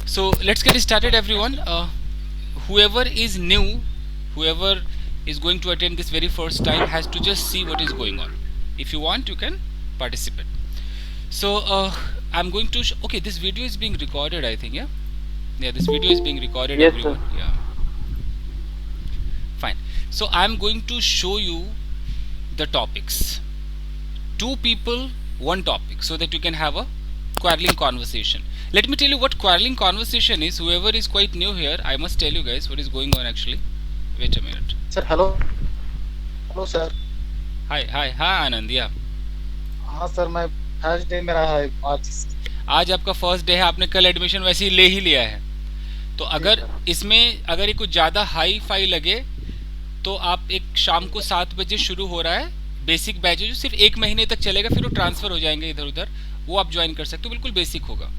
So let's get started, everyone. Whoever is new, whoever is going to attend this very first time, has to just see what is going on. If you want, you can participate. So I'm going to. Okay, this video is being recorded, I think. Yeah, this video is being recorded, Yes, sir. everyone. Yeah, fine. So I'm going to show you the topics. Two people, one topic, so that you can have a quarreling conversation. Let me tell you what quarreling conversation is. Whoever is quite new here, I must tell you guys what is going on actually. Wait a minute. Sir, hello. Hello, sir. Hi आनंद. या हाँ sir, मैं first day मेरा है आज। आज आपका first day है, आपने कल एडमिशन वैसे ही ले ही लिया है. तो जी अगर सर। इसमें अगर ये कुछ ज़्यादा हाई फाई लगे तो आप एक शाम को 7 बजे शुरू हो रहा है बेसिक बैच जो सिर्फ 1 महीने तक चलेगा, फिर वो ट्रांसफ़र हो जाएंगे इधर उधर. वो आप ज्वाइन कर सकते हो, बिल्कुल बेसिक होगा.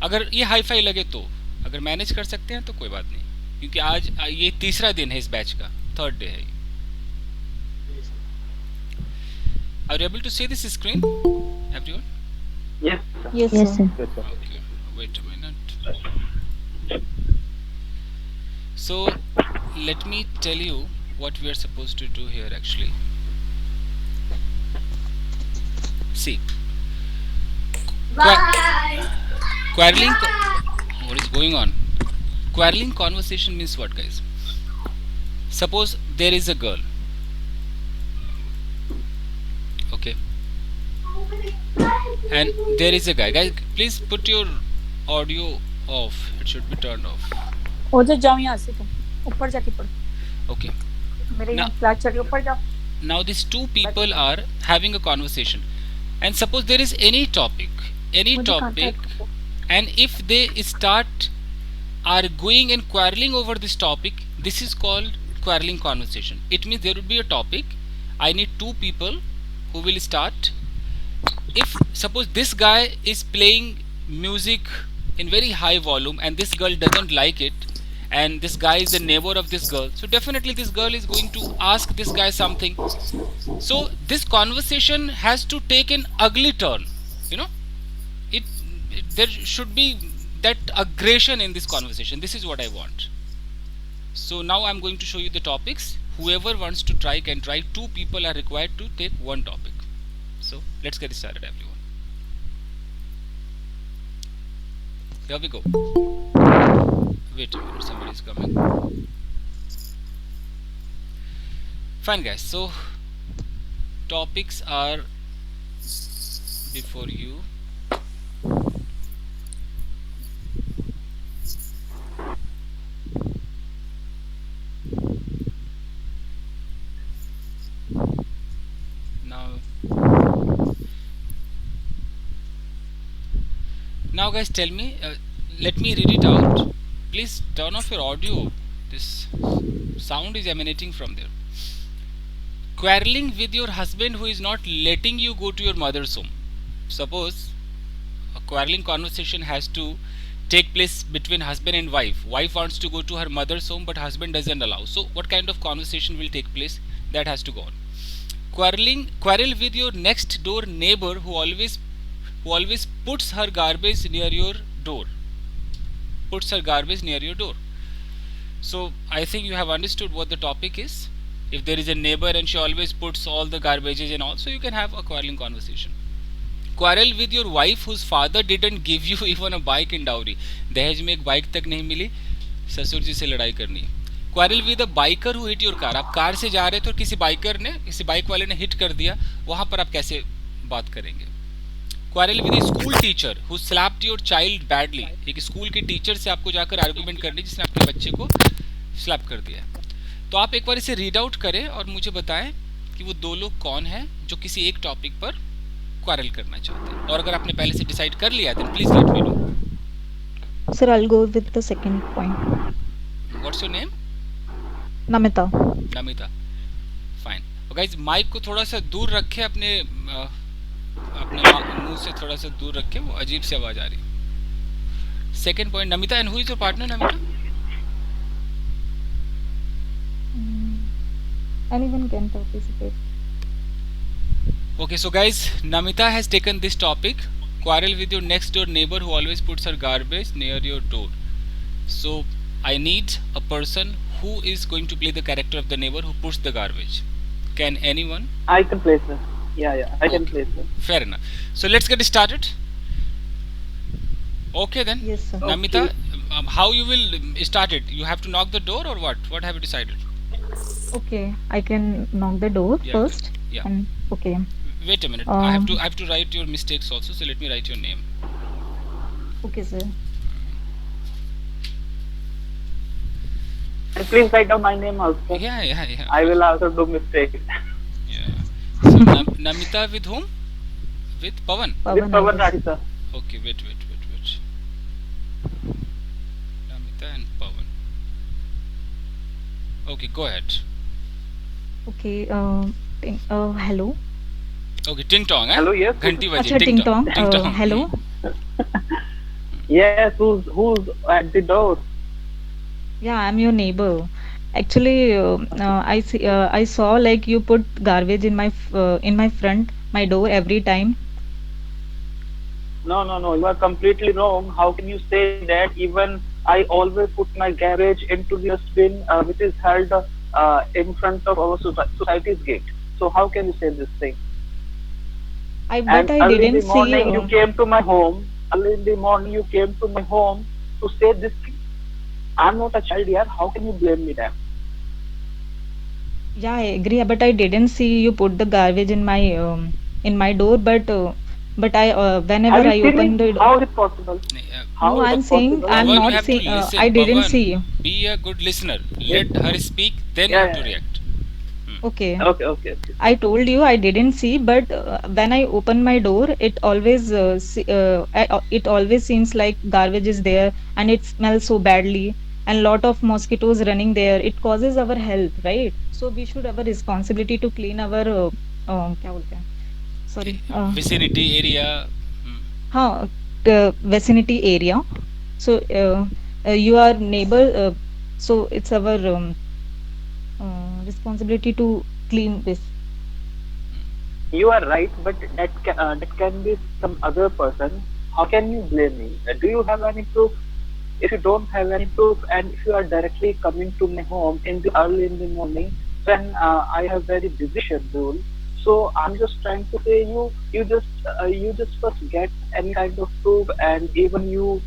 अगर ये हाई फाई लगे तो अगर मैनेज कर सकते हैं तो कोई बात नहीं, क्योंकि आज ये तीसरा दिन है इस बैच का, थर्ड डे है. जी sir. Are able to see this screen everyone? Yes, sir. Yes, Yes, sir. sir. Yes, sir. Okay, wait a minute. So let me tell you what we are supposed to do here actually. See, quarreling. What is going on? Quarreling conversation means what, guys? Suppose there is a girl. Okay. And there is a guy. Guys, please put your audio off. It should be turned off. हो जाओ यहाँ से, तुम ऊपर जाके पढ़ो. Okay. मेरे ना- यहाँ क्लास चल रही है, ऊपर जाओ. Now these two people are having a conversation, and suppose there is any topic, मुझे contact करो. and if they start arguing and quarreling over this topic, this is called quarreling conversation. It means there would be a topic. I need two people who will start. If suppose this guy is playing music in very high volume and this girl doesn't like it, and this guy is the neighbor of this girl, so definitely this girl is going to ask this guy something. So this conversation has to take an ugly turn, you know. It there should be that aggression in this conversation. This is what I want. So now I'm going to show you the topics. Whoever wants to try can try. Two people are required to take one topic. So let's get started, everyone. Here we go. Wait a minute, somebody is coming. Fine, guys. So topics are before you. Now guys, tell me, let me read it out. Please turn off your audio. This sound is emanating from there. Quarreling with your husband who is not letting you go to your mother's home. Suppose a quarreling conversation has to take place between husband and wife. Wife wants to go to her mother's home, but husband doesn't allow. So what kind of conversation will take place? That has to go on. Quarrel with your next door neighbor who always puts her garbage near your door. So I think you have understood what the topic is. If there is a neighbor and she always puts all the garbages and all, so you can have a quarreling conversation. Quarrel with your wife whose father didn't give you even a bike in dowry. दहेज में एक bike तक नहीं मिली, ससुर जी से लड़ाई करनी है. Quarrel with a biker who hit your car. आप कार से जा रहे थे और किसी बाइक वाले ने हिट कर दिया, वहां पर आप कैसे बात करेंगे. Quarrel with a school teacher who slapped your child badly. एक स्कूल के टीचर से आपको जाकर आर्गुमेंट करनी जिसने आपके बच्चे को स्लैप कर दिया. तो आप एक बार इसे रीड आउट करें और मुझे बताएं कि वो दो लोग कौन हैं जो किसी एक टॉपिक पर क्वारल करना चाहते हैं. और अगर आपने पहले से डिसाइड कर लिया है, then please let me know. Sir, I'll go with the second point. What's your name? Namita. Namita. Fine. Guys mic को थोड़ा सा दूर रखें, अपने मुंह से थोड़ा सा दूर रखें, वो अजीब सी आवाज आ रही. Second point, Namita. And who is your partner, Namita? Anyone can participate. Okay, so guys, Namita has taken this topic. quarrel with your next door neighbor who always puts her garbage near your door. So I need a person who is going to play the character of the neighbor who puts the garbage. Can anyone? I can place it. Yeah, I can Okay, place it. fair enough. So let's get started. Okay then, Yes, sir. Namita, Okay. how you will start it? You have to knock the door or what? What have you decided? Okay, I can knock the door Yeah, first. yeah. And okay. Wait a minute. I have to write your mistakes also. So let me write your name. Okay, sir. And please write down my name also. Yeah. I will also do mistakes. Yeah. So Namita with whom? With Pawan. With Pawan, I Pawan guess. Radi, sir. Okay, wait. Namita and Pawan. Okay, go ahead. Okay. Hello. Okay, ting tong, Hello, yes. Ghanti baje, Acha, ting tong. ting tong. Hello. Yes, who's at the door? Yeah, I'm your neighbor. Actually, I saw like you put garbage in my front, my door every time. No. You are completely wrong. How can you say that? Even I always put my garbage into the dustbin, which is held in front of our society's gate. So how can you say this thing? But And I early in didn't the see. morning you came to my home. Early in the morning you came to my home to say this thing. I'm not a child here. How can you blame me then? Yeah, I agree, but I didn't see you put the garbage in my door. But I Have whenever you I seen me? open the door, How is it possible? no, How is I'm it saying possible? I'm Pawan, you not have to seeing. I listen. didn't Pawan, see you. be a good listener. Yes. Let her speak, then you Yeah, have to yeah. react. Okay. Okay. I told you I didn't see, but when I open my door, it always seems like garbage is there and it smells so badly and lot of mosquitoes running there. It causes our health, right? So we should have a responsibility to clean our क्या बोलते हैं? Sorry. Vicinity area. Hmm. हाँ, vicinity area. So you are neighbor. So it's our responsibility to clean this. You are right, but that can be some other person. How can you blame me? Do you have any proof? If you don't have any proof, and if you are directly coming to my home in the early in the morning, then I have very busy schedule. So I'm just trying to say you just first get any kind of proof, and even you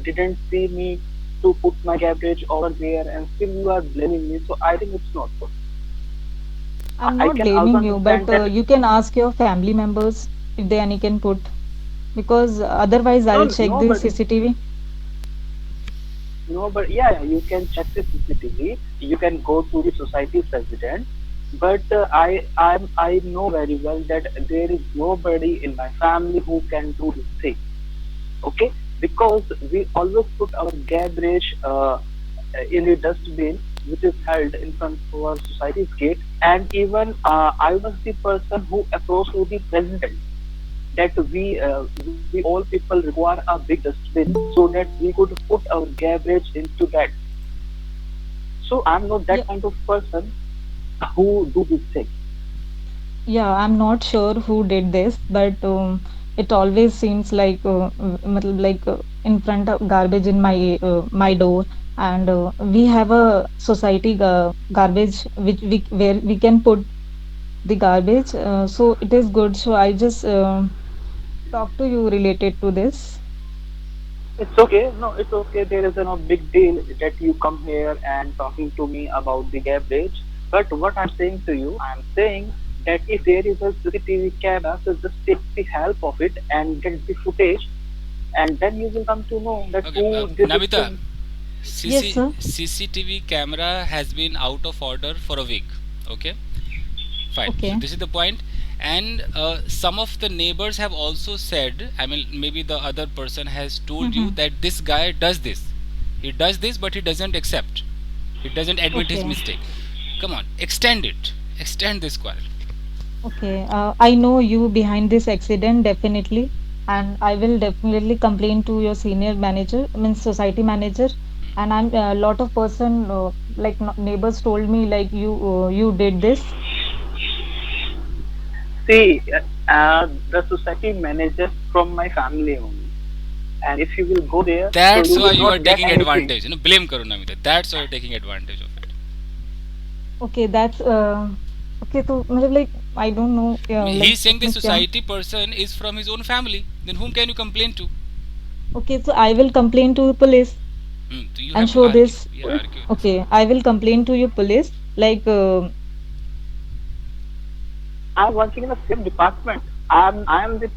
didn't see me to put my garbage over there, and still you are blaming me. So I think it's not good. I'm I not can also blaming you, but understand that. you can ask your family members if they any can put, because otherwise No, I'll check the nobody. CCTV. No, but yeah, you can check the CCTV. You can go to the society's resident. But I know very well that there is nobody in my family who can do this thing. Okay, because we always put our garbage in the dustbin, which is held in front of our society's gate. And even I was the person who approached to the president that we all people require a big dustbin so that we could put our garbage into that. So I'm not Yeah, that kind of person who do this thing. yeah, I'm not sure who did this, but it always seems like in front of garbage in my door, and we have a society garbage which we where we can put the garbage. So it is good. So I just talk to you related to this. It's okay. No, it's okay. There is no big deal that you come here and talking to me about the garbage. But what I'm saying to you, I'm saying that if there is a CCTV camera, so just take the help of it and get the footage, and then you will come to know that Okay, who did this Namita, thing. Yes, sir. CCTV camera has been out of order for a week. Okay, fine. So Okay. this is the point, and some of the neighbors have also said. I mean, maybe the other person has told you Mm-hmm. that this guy does this. He does this, but he doesn't accept. He doesn't admit his Okay. mistake. Come on, extend it. Extend this quarrel. Okay, I know you behind this accident definitely, and I will definitely complain to your senior manager, means society manager. And I'm a lot of person like neighbors told me like you did this. See, The society manages from my family only, and if you will go there, That's so you why will you are not get taking anything. advantage. Blame karo na Namita. That's why you're taking advantage of it. Okay, that's okay. So, मतलब like I don't know. Yeah, like He's saying the इसमें क्या? society person is from his own family. Then whom can you complain to? Okay, so I will complain to police So you and have to show argue. this. Yeah, argue with this. Okay, I will complain to your police. Like, I'm working in the same department. I am the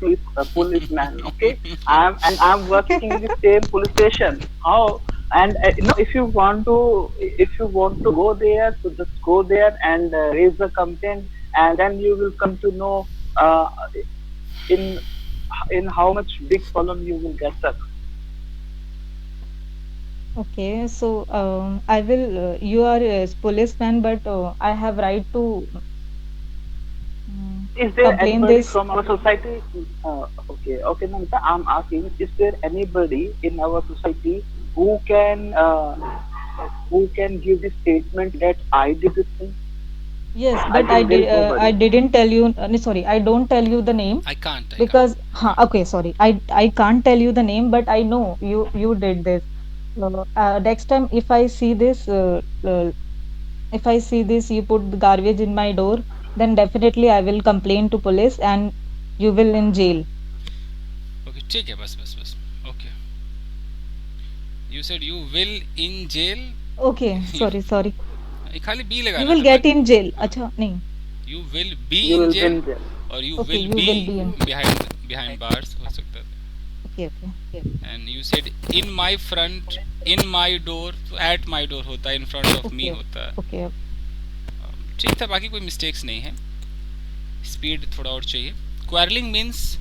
policeman. Okay, I'm working in the same police station. How? And if you want to go there, so just go there and raise the complaint, and then you will come to know uh, in how much big problem you will get stuck. okay, so I will. You are a policeman, but I have right to Is there complain anybody this. from our society? Okay, Namita, I'm asking, is there anybody in our society who can uh, who can give the statement that I did this thing? Yes, I but I think there did. is I nobody. didn't tell you. No, sorry, I don't tell you the name I can't. because. Okay, sorry. I can't tell you the name, but I know you did this. Next time, if I see this, you put the garbage in my door, then definitely I will complain to police and you will in jail. Okay, ठीक है बस. Okay. You said you will in jail. Okay, sorry. ये खाली B You लगाना will था get भाई. in jail. अच्छा, नहीं. You will be You in will jail win there. or you Okay, will you be will be in. behind bars हो सकता था. Okay. And you said in my front, in my door, तो at my door होता है, in front of me Okay. होता है. Okay. ठीक था, बाकी कोई मिस्टेक्स नहीं है. स्पीड थोड़ा और चाहिए. Quarreling means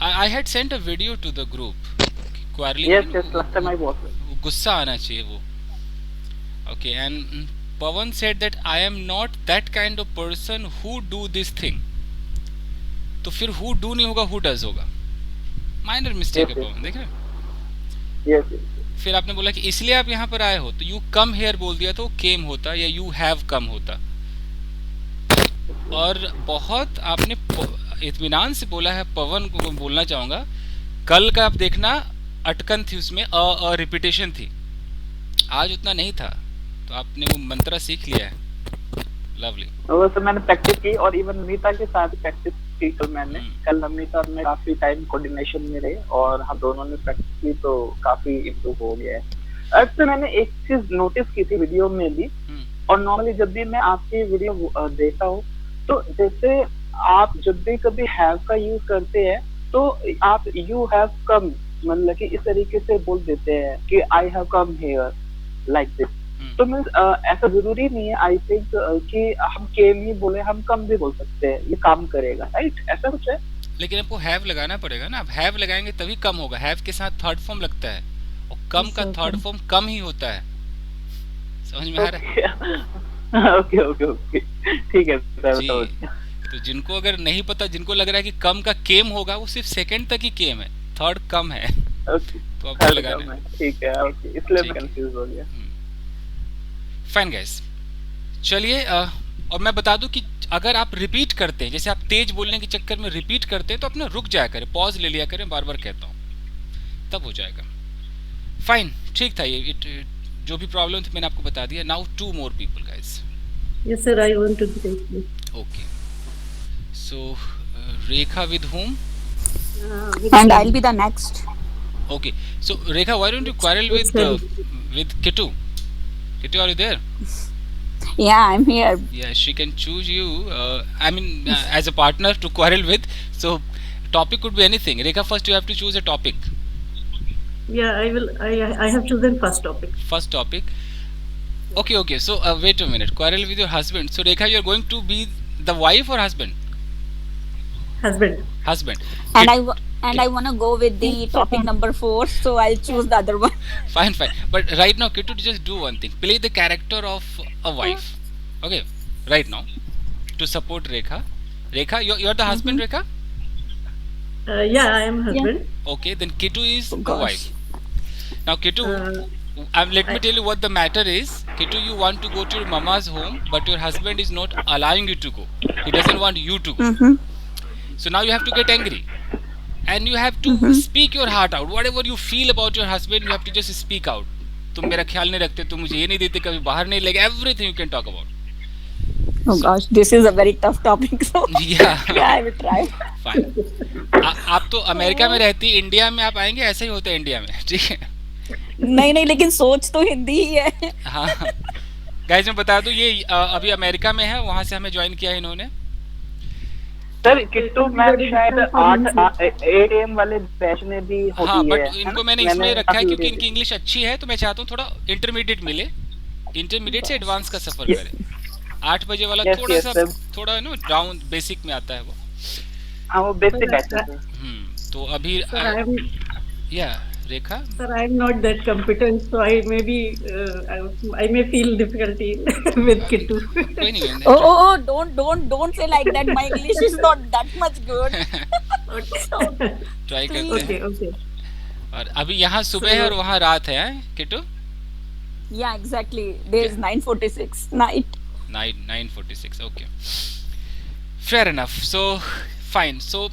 I had sent a video to the group. Quarreling Yes. Last time I was. गुस्सा आना चाहिए वो. Okay, and Pawan said that I am not that kind of person who do this thing. तो फिर who do नहीं होगा, who does होगा. Minor mistake है Yes. पवन, देख रहे हैं. Yes. फिर आपने बोला कि इसलिए आप यहाँ पर आए हो, तो यू कम हेयर बोल दिया तो केम होता या यू हैव कम होता. और बहुत आपने इत्मीनान से बोला है. पवन को बोलना चाहूंगा, कल का आप देखना अटकन थी उसमें, अ रिपीटेशन थी. आज उतना नहीं था, तो आपने वो मंत्र सीख लिया है. लवली. वैसे मैंने प्रैक्टिस की और इवन नमिता के साथ प्रैक्टिस की कल मैंने. कल नमिता और मैं काफी टाइम कोऑर्डिनेशन में रहे और हम दोनों ने प्रैक्टिस की तो काफी इम्प्रूव हो गया है. अच्छा, मैंने एक चीज नोटिस की थी वीडियो में भी, और नॉर्मली जब भी मैं आपकी वीडियो देखता हूँ तो जैसे आप जब भी कभी हैव का यूज करते हैं तो आप यू हैव कम मतलब कि इस तरीके से बोल देते हैं कि आई have come here like this. तो मीन्स ऐसा जरूरी नहीं है आई थिंक कि हम केम ही बोले, हम कम भी बोल सकते हैं, ये काम करेगा, राइट? ऐसा कुछ है. लेकिन आपको हैव लगाना पड़ेगा ना. आप हैव लगाएंगे तभी कम होगा. हैव के साथ थर्ड फॉर्म लगता है और कम का थर्ड फॉर्म कम ही होता है. समझ में आ रहा है? ओके ठीक है सर. जी. तो जिनको अगर नहीं पता, जिनको लग रहा है कि कम का केम होगा, वो सिर्फ सेकंड तक ही केम है, थर्ड कम है. तो आपको लगाना है. ठीक है. ओके, इसलिए मैं कंफ्यूज हो गया. फाइन गाइस, चलिए. और मैं बता दूं कि अगर आप रिपीट करते हैं, जैसे आप तेज बोलने के चक्कर में रिपीट करते हैं, तो अपना रुक जाया करें, पॉज ले लिया करें, बार बार कहता हूँ, तब हो जाएगा. फाइन, ठीक था ये. जो भी प्रॉब्लम थी मैंने आपको बता दिया. Now 2 more people guys. Yes, sir. I want to take this. Okay. So Rekha with whom? And I'll be the next. Okay. So Rekha, why don't you quarrel with Kitu? Kitu, are you there? Yeah, I'm here. Yeah, she can choose you. As a partner to quarrel with. So topic could be anything. Rekha, first you have to choose a topic. Yeah, I will. I have chosen first topic. First topic. Okay. So wait a minute. Quarrel with your husband. So Rekha, you are going to be the wife or husband? Husband. Husband. And I want to go with the topic number 4, so I'll choose the other one. Fine. But right now, Kitu, just do one thing. Play the character of a wife. Okay. Right now, to support Rekha. Rekha, you're the husband, Rekha? Yeah, I am husband. Okay. Then Kitu is the gosh. wife. Now, Kitu, let me tell you what the matter is. Kitu, you want to go to your mama's home, but your husband is not allowing you to go. He doesn't want you to go. So now you have to get angry. And you have to speak your heart out. Whatever you feel about your husband, you have to just speak out. तुम मेरा ख्याल नहीं रखते, तुम मुझे ये नहीं देते, कभी बाहर नहीं लेके, everything you can talk about. Oh gosh, this is a very tough topic. So Yeah. yeah, I will try. Fine. आप तो अमेरिका में रहती, इंडिया में आप आएंगे, ऐसा ही होता है इंडिया में, ठीक है? नहीं नहीं, लेकिन सोच तो हिंदी ही है. हाँ. गाइस मैं बता दूं, ये अभी अमेरिका में है, वहाँ से हमें ज्वाइन किया है इन्होंने. सर किट्टू मैम शायद 8 AM वाले बैच में भी होती हाँ, है. बट इनको मैंने इसलिए रखा है क्योंकि इनकी इंग्लिश अच्छी है, तो मैं चाहता हूँ थोड़ा इंटरमीडिएट मिले, इंटरमीडिएट से एडवांस का सफर करे. 8 बजे वाला Yes, थोड़ा yes, सा, sir. थोड़ा डाउन बेसिक में आता है वो. हाँ वो बेसिक बैच है. तो अभी Sir, या रेखा, I am not that competent, so I may be, I may feel difficulty with Kittu. कोई नहीं. Oh, don't say like that. My English is not that much good. Try करते हैं. Okay. और अभी यहाँ सुबह है और वहाँ रात है, Kitu. Yeah, exactly. There is 9:46 night. 9:46. Okay. Fair enough. So fine. So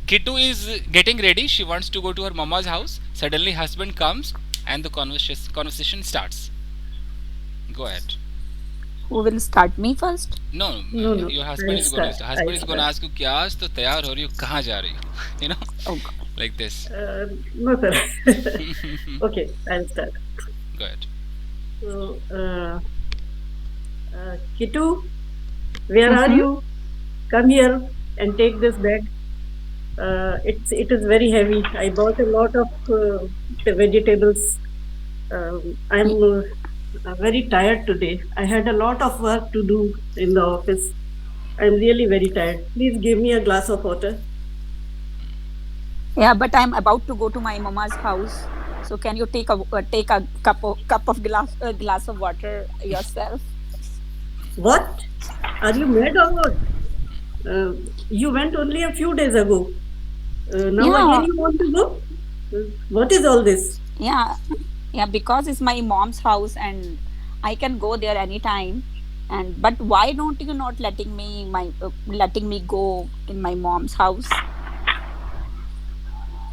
Kittu is getting ready. She wants to go to her mama's house. Suddenly husband comes and the conversation starts. Go ahead. Who will start, me first? No, No, your husband is going to I'll husband is going to start. ask you, क्या आज तो तैयार हो रही हो, कहाँ जा रही हो, you know, Oh God. like this. No, sir. Okay, I'll start. Go ahead. So, Kittu, where are you? Come here and take this bag. It is very heavy. I bought a lot of vegetables. I'm very tired today. I had a lot of work to do in the office. I'm really very tired. Please give me a glass of water. Yeah, but I'm about to go to my mama's house. So can you take a cup of glass of water yourself? What? Are you mad or what? You went only a few days ago. Now Yeah. again you want to go? What is all this? Yeah, because it's my mom's house and I can go there anytime. But why don't you not letting me go in my mom's house?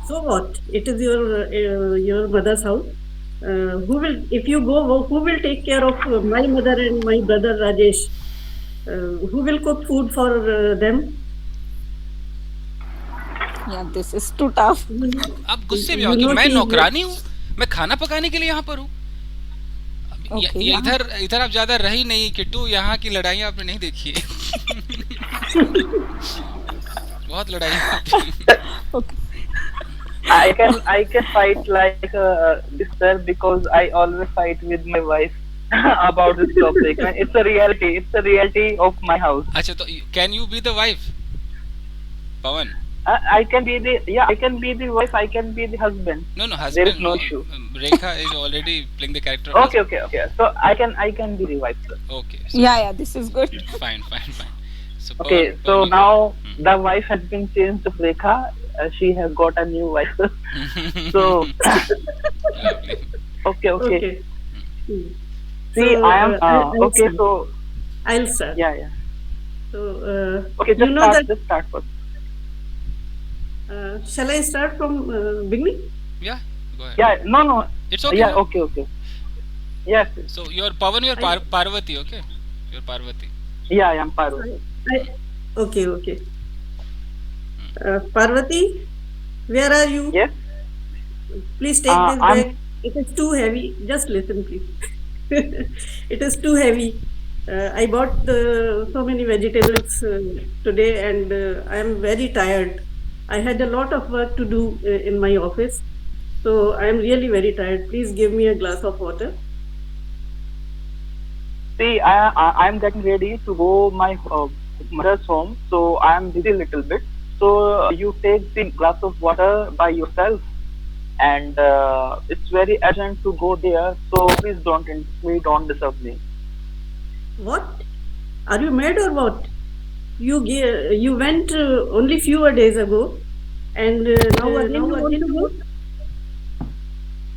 So what? It is your mother's house. Who will, if you go, who will take care of my mother and my brother Rajesh? Who will cook food for them? Yeah, this is too tough. आप गुस्से में You आओ कि know मैं कि- नौकरानी हूँ, मैं खाना पकाने के लिए यहाँ पर हूँ. Okay, ये yeah. इधर आप ज्यादा रही नहीं किट्टू, यहाँ की लड़ाइयाँ आपने नहीं देखी है. बहुत लड़ाई होती है. Okay. I can fight like this, sir, because I always fight with my wife about this topic. And it's a reality. It's a reality of my house. अच्छा, तो can you be the wife, Pawan? I can be the wife. I can be the husband. No, husband. There is no issue. Rekha is already playing the character. of Okay. So I can be the wife, sir. husband. Okay. So Yeah, this is good. fine. So Okay. Pawan, So Pawan, now the wife has been changed to Rekha. She has got a new wife. So lovely. okay. Okay. See, So, I am I'll okay. start. So I'll start. yeah. So, Okay, you know that. just start first. Shall I start from beginning? Yeah, go ahead. Yeah, no. It's okay. Yeah, no? okay. Yes. So you're Pawan, you're Parvati, okay? You're Parvati. Yeah, I am Paru. Okay. Parvati, where are you? Yes. Please take this I'm- bag. It is too heavy. Just listen, please. It is too heavy. I bought so many vegetables today and I am very tired. I had a lot of work to do in my office. So I am really very tired. Please give me a glass of water. See, I am getting ready to go my mother's home. So I am busy a little bit. So you take the glass of water by yourself. And it's very urgent to go there. So please don't disturb me. What? Are you mad or what? You went only fewer days ago, and now again you want to go?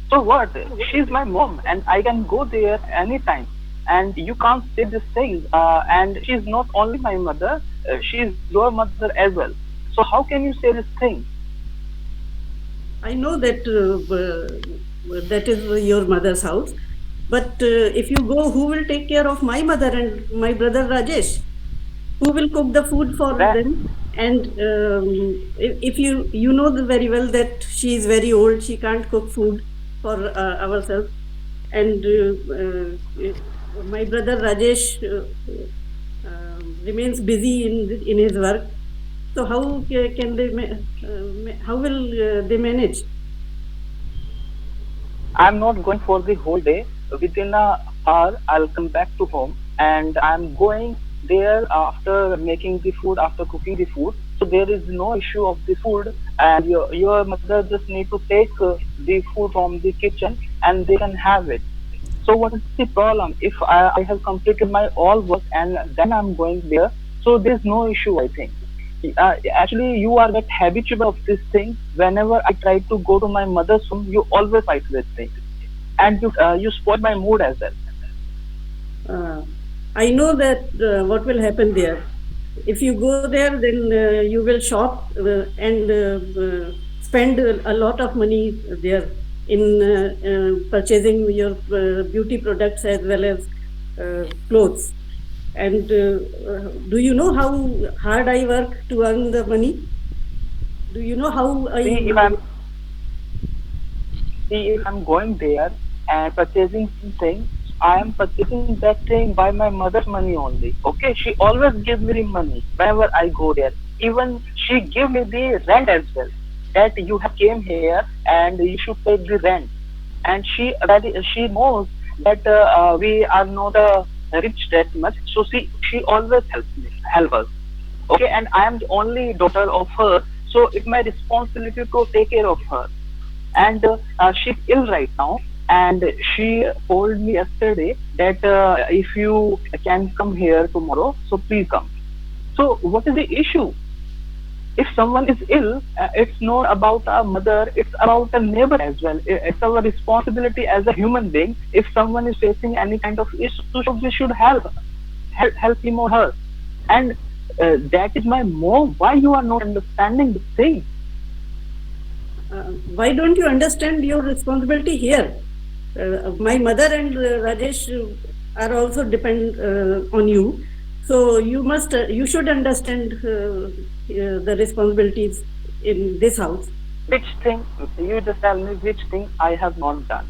So what? She's my mom, and I can go there anytime. And you can't say these things. And she's not only my mother; she's your mother as well. So how can you say this thing? I know that that is your mother's house, but if you go, who will take care of my mother and my brother Rajesh? Who will cook the food for That them? And if you know very well that she is very old, she can't cook food for ourselves, and my brother Rajesh remains busy in his work. So how can they how will they manage? I'm not going for the whole day. Within a hour, I'll come back to home, and I'm going there after making the food, after cooking the food. So there is no issue of the food, and your mother just need to take the food from the kitchen, and they can have it. So what is the problem? If I have completed my all work and then I'm going there, so there's no issue, I think. Actually, you are that habitual of this thing. Whenever I try to go to my mother's home, you always fight with me, and you spoil my mood as well. Uh, I know that what will happen there. If you go there, then you will shop and spend a lot of money there in purchasing your beauty products as well as clothes. And do you know how hard I work to earn the money? Do you know how I? See, if I'm going there and purchasing something, I am purchasing that thing by my mother's money only. Okay, she always gives me the money whenever I go there. Even she give me the rent as well. That you have came here and you should pay the rent. And she knows that we are not rich that much, so she always help us. Okay, and I am the only daughter of her, so it's my responsibility to take care of her. And she's ill right now, and she told me yesterday that if you can come here tomorrow, so please come. So what is the issue? If someone is ill, it's not about our mother, it's about a neighbor as well. It's our responsibility as a human being. If someone is facing any kind of issue, so we should help him or her. And that is my mom. Why you are not understanding the thing? Why don't you understand your responsibility here? My mother and Rajesh are also depend on you, so you should understand the responsibilities in this house. Which thing? You just tell me which thing I have not done.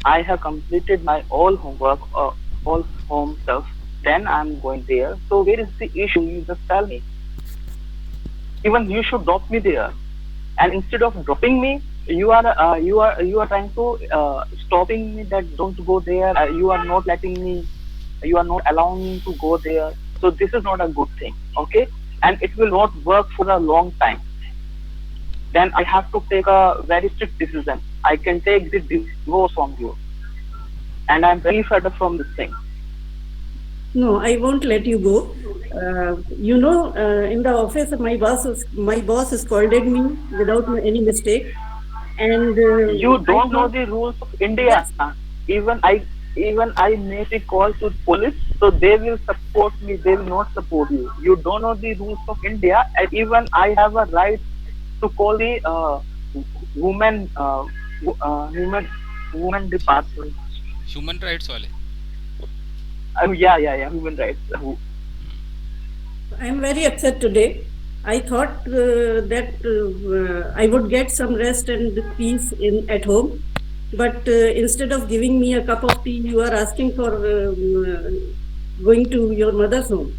I have completed my all homework, all home stuff. Then I'm going there. So where is the issue? You just tell me. Even you should drop me there. And instead of dropping me, you are trying to stopping me that don't go there. You are not letting me. You are not allowing me to go there. So this is not a good thing. Okay, and it will not work for a long time. Then I have to take a very strict decision. I can take the divorce from you, and I'm very fed up from this thing. No, I won't let you go. In the office, my boss scolded me without any mistake, and You I don't know thought, the rules of India. yes, Even I made a call to police, so they will support me. They will not support you. You don't know the rules of India, and even I have a right to call the women wo- women department. Human rights wale. Yeah, human rights. I am very upset today. I thought that I would get some rest and peace in at home, but instead of giving me a cup of tea, you are asking for going to your mother's home.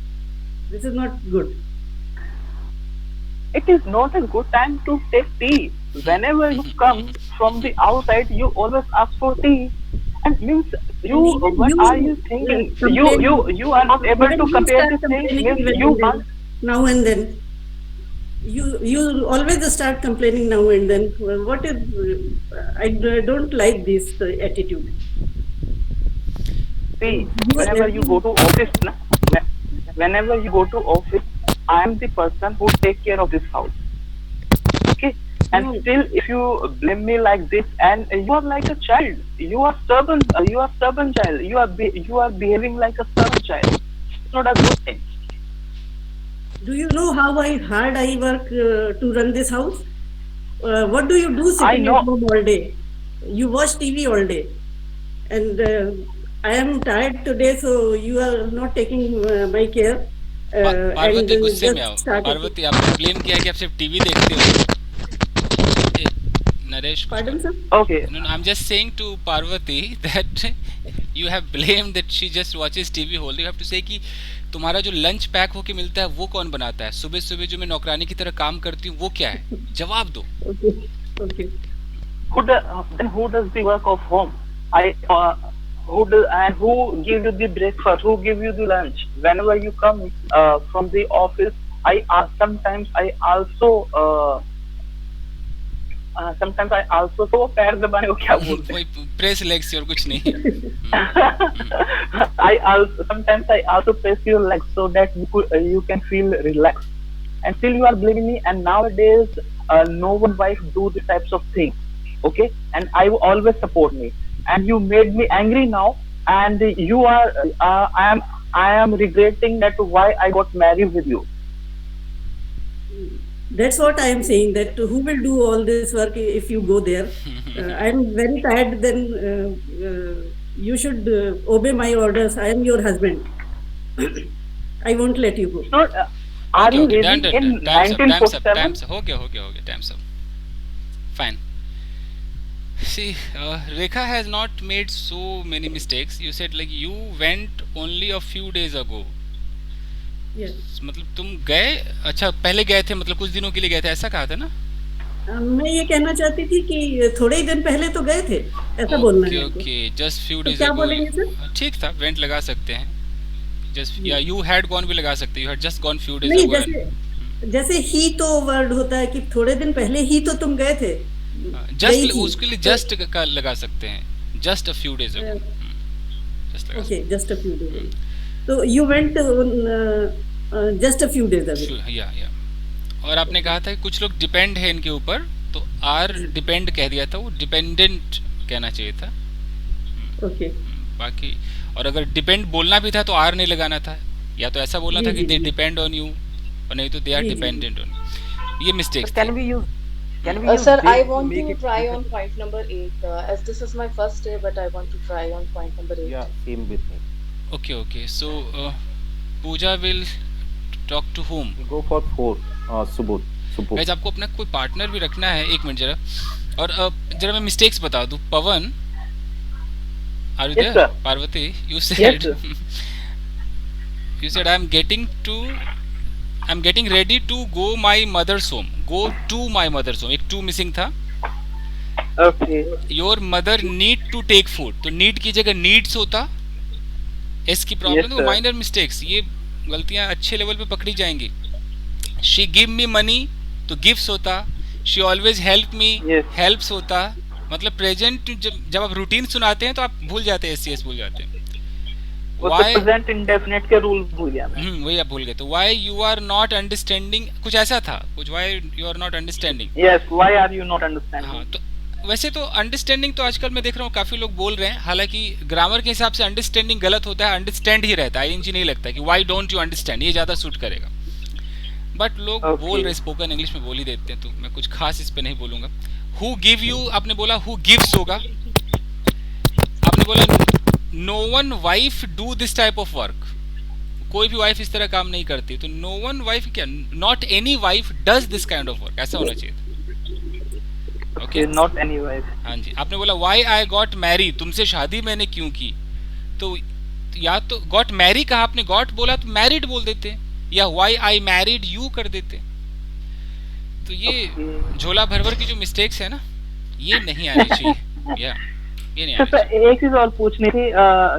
This is not good. It is not a good time to take tea. Whenever you come from the outside, you always ask for tea. And means you, And even what are you you thinking? complain. You are not able Even to you compare start the things. complaining Means even you then, can't. now and then. You always start complaining now and then. Well, what is? Don't like this attitude. See, You are whenever you every go to office, na, whenever you go to office, I am the person who take care of this house. Okay, and no. still, if you blame me like this, and you are like a child, you are stubborn. You are stubborn child. You are behaving like a stubborn child. It's not a good thing. Do you know how hard I work to run this house? What do you do I sitting know. at home all day? You watch TV all day, and I am tired today, so you are not taking my care. And Parvati गुस्से में just आओ। started. Parvati आपने blame किया कि आप सिर्फ TV देखते हो। नरेश कुछ Pardon, sir? Okay. No, no, I'm just saying to Parvati that you have blamed that she just watches TV whole day. You have to say कि तुम्हारा जो लंच पैक होके मिलता है वो कौन बनाता है? सुबह सुबह जो मैं नौकरानी की तरह काम करती हूँ वो क्या है? जवाब दो। Okay. Okay. Then who does the work of home? Who give you the breakfast? Who give you the lunch? Whenever you come from the office, sometimes I also तो पैर दबाने को क्या बोलते हैं? वही प्रेस लेग्स और कुछ नहीं। Sometimes I also press your legs so that you can feel relaxed. And still you are blaming me. And nowadays, no one wife do these types of things. Okay, and I will always support me. And you made me angry now, and you are I am regretting that why I got married with you. That's what I am saying, that who will do all this work if you go there? I am very tired, then you should obey my orders. I am your husband. I won't let you go. So, are you Okay, living done, in time's up, 1947? हो गया, time's up. Fine. See, Rekha has not made so many mistakes. You said like you went only a few days ago. Yes. मतलब तुम गए, अच्छा पहले गए थे, मतलब कुछ दिनों के लिए गए थे, ऐसा कहा था ना? मैं ये कहना चाहती थी कि थोड़े ही दिन पहले तो गए थे, ऐसा बोलना है आपको। ओके, जस्ट फ्यू तो डेज क्या अगो। बोलेंगे सर? ठीक था, वेंट लगा सकते हैं। जस्ट या यू हैड गॉन भी लगा सकते, you had just gone few days नहीं, अगो। जैसे ही तो वर्ड होता है कि थोड़े दिन पहले ही तो तुम गए थे। जस्ट उसके लिए जस्ट का लगा सकते हैं, just a few days ago. Just लगा okay, just a few days. तो you went just a few days ago. या और आपने कहा था कि कुछ लोग डिपेंड है इनके ऊपर, तो आर डिपेंड कह दिया था, वो डिपेंडेंट कहना चाहिए था। ओके। बाकी और अगर डिपेंड बोलना भी था तो आर नहीं लगाना था, या तो ऐसा बोलना था कि दे डिपेंड ऑन यू, और नहीं तो दे आर डिपेंडेंट ऑन। ये mistakes Can we use? Sir, I this want make to it try different? on point number 8. As this is my first day, but I want to try on point number 8. Yeah, same with me. Okay, so Pooja will talk to whom? Go for 4. Subodh. Guys आपको अपना कोई partner भी रखना है, एक minute जरा। और जरा मैं मिस्टेक्स बता दूं। Pawan, are you Yes, there? sir. Parvati, you Yes, said sir. you said I'm getting ready to go my mother's home. Go to my mother's home, एक to missing था। Okay. Your mother need to take food, तो need की जगह needs होता। S की problem Yes, तो sir. Minor mistakes, ये गलतियां अच्छे लेवल पे पकड़ी जाएंगी। शी गिव मी मनी तो गिव्स होता, she always help me Yes. Helps होता। मतलब प्रेजेंट जब आप रूटीन सुनाते हैं तो आप भूल जाते हैं, एस भूल जाते हैं। वो तो Why- प्रेजेंट इंडेफिनिट के रूल भूल गया मैं। वही आप भूल गए। तो why you are not understanding, कुछ ऐसा था, कुछ why you are not understanding. Yes, why are you not हाँ, understanding? तो वैसे तो अंडरस्टैंडिंग तो आजकल मैं देख रहा हूँ काफी लोग बोल रहे हैं, हालांकि ग्रामर के हिसाब से अंडरस्टैंडिंग गलत होता है, अंडरस्टैंड ही रहता है, आईएनजी नहीं लगता कि व्हाई डोंट यू अंडरस्टैंड, ये ज्यादा सूट करेगा। बट लोग Okay. बोल रहे, स्पोकन इंग्लिश में बोल ही देते हैं, तो मैं कुछ खास इस पे नहीं बोलूंगा। हु गिव यू, आपने बोला हु गिव्स होगा। आपने बोला no one wife do this type of work, कोई भी वाइफ इस तरह काम नहीं करती, तो नो वन वाइफ क्या, not any wife does this kind of work, ऐसा होना चाहिए था। Okay, Okay, not any wife. हाँ जी। आपने बोला व्हाई आई गॉट मैरी, तुमसे शादी मैंने क्यों की, तो या तो गॉट मैरी कहा आपने, गॉट बोला तो मैरिड बोल देते, या व्हाई आई मैरिड यू कर देते। तो ये Okay. झोला भरभर की जो मिस्टेक्स है ना, ये नहीं आनी चाहिए। या ये नहीं तो आनी सर चाहिए। एक चीज और पूछनी थी,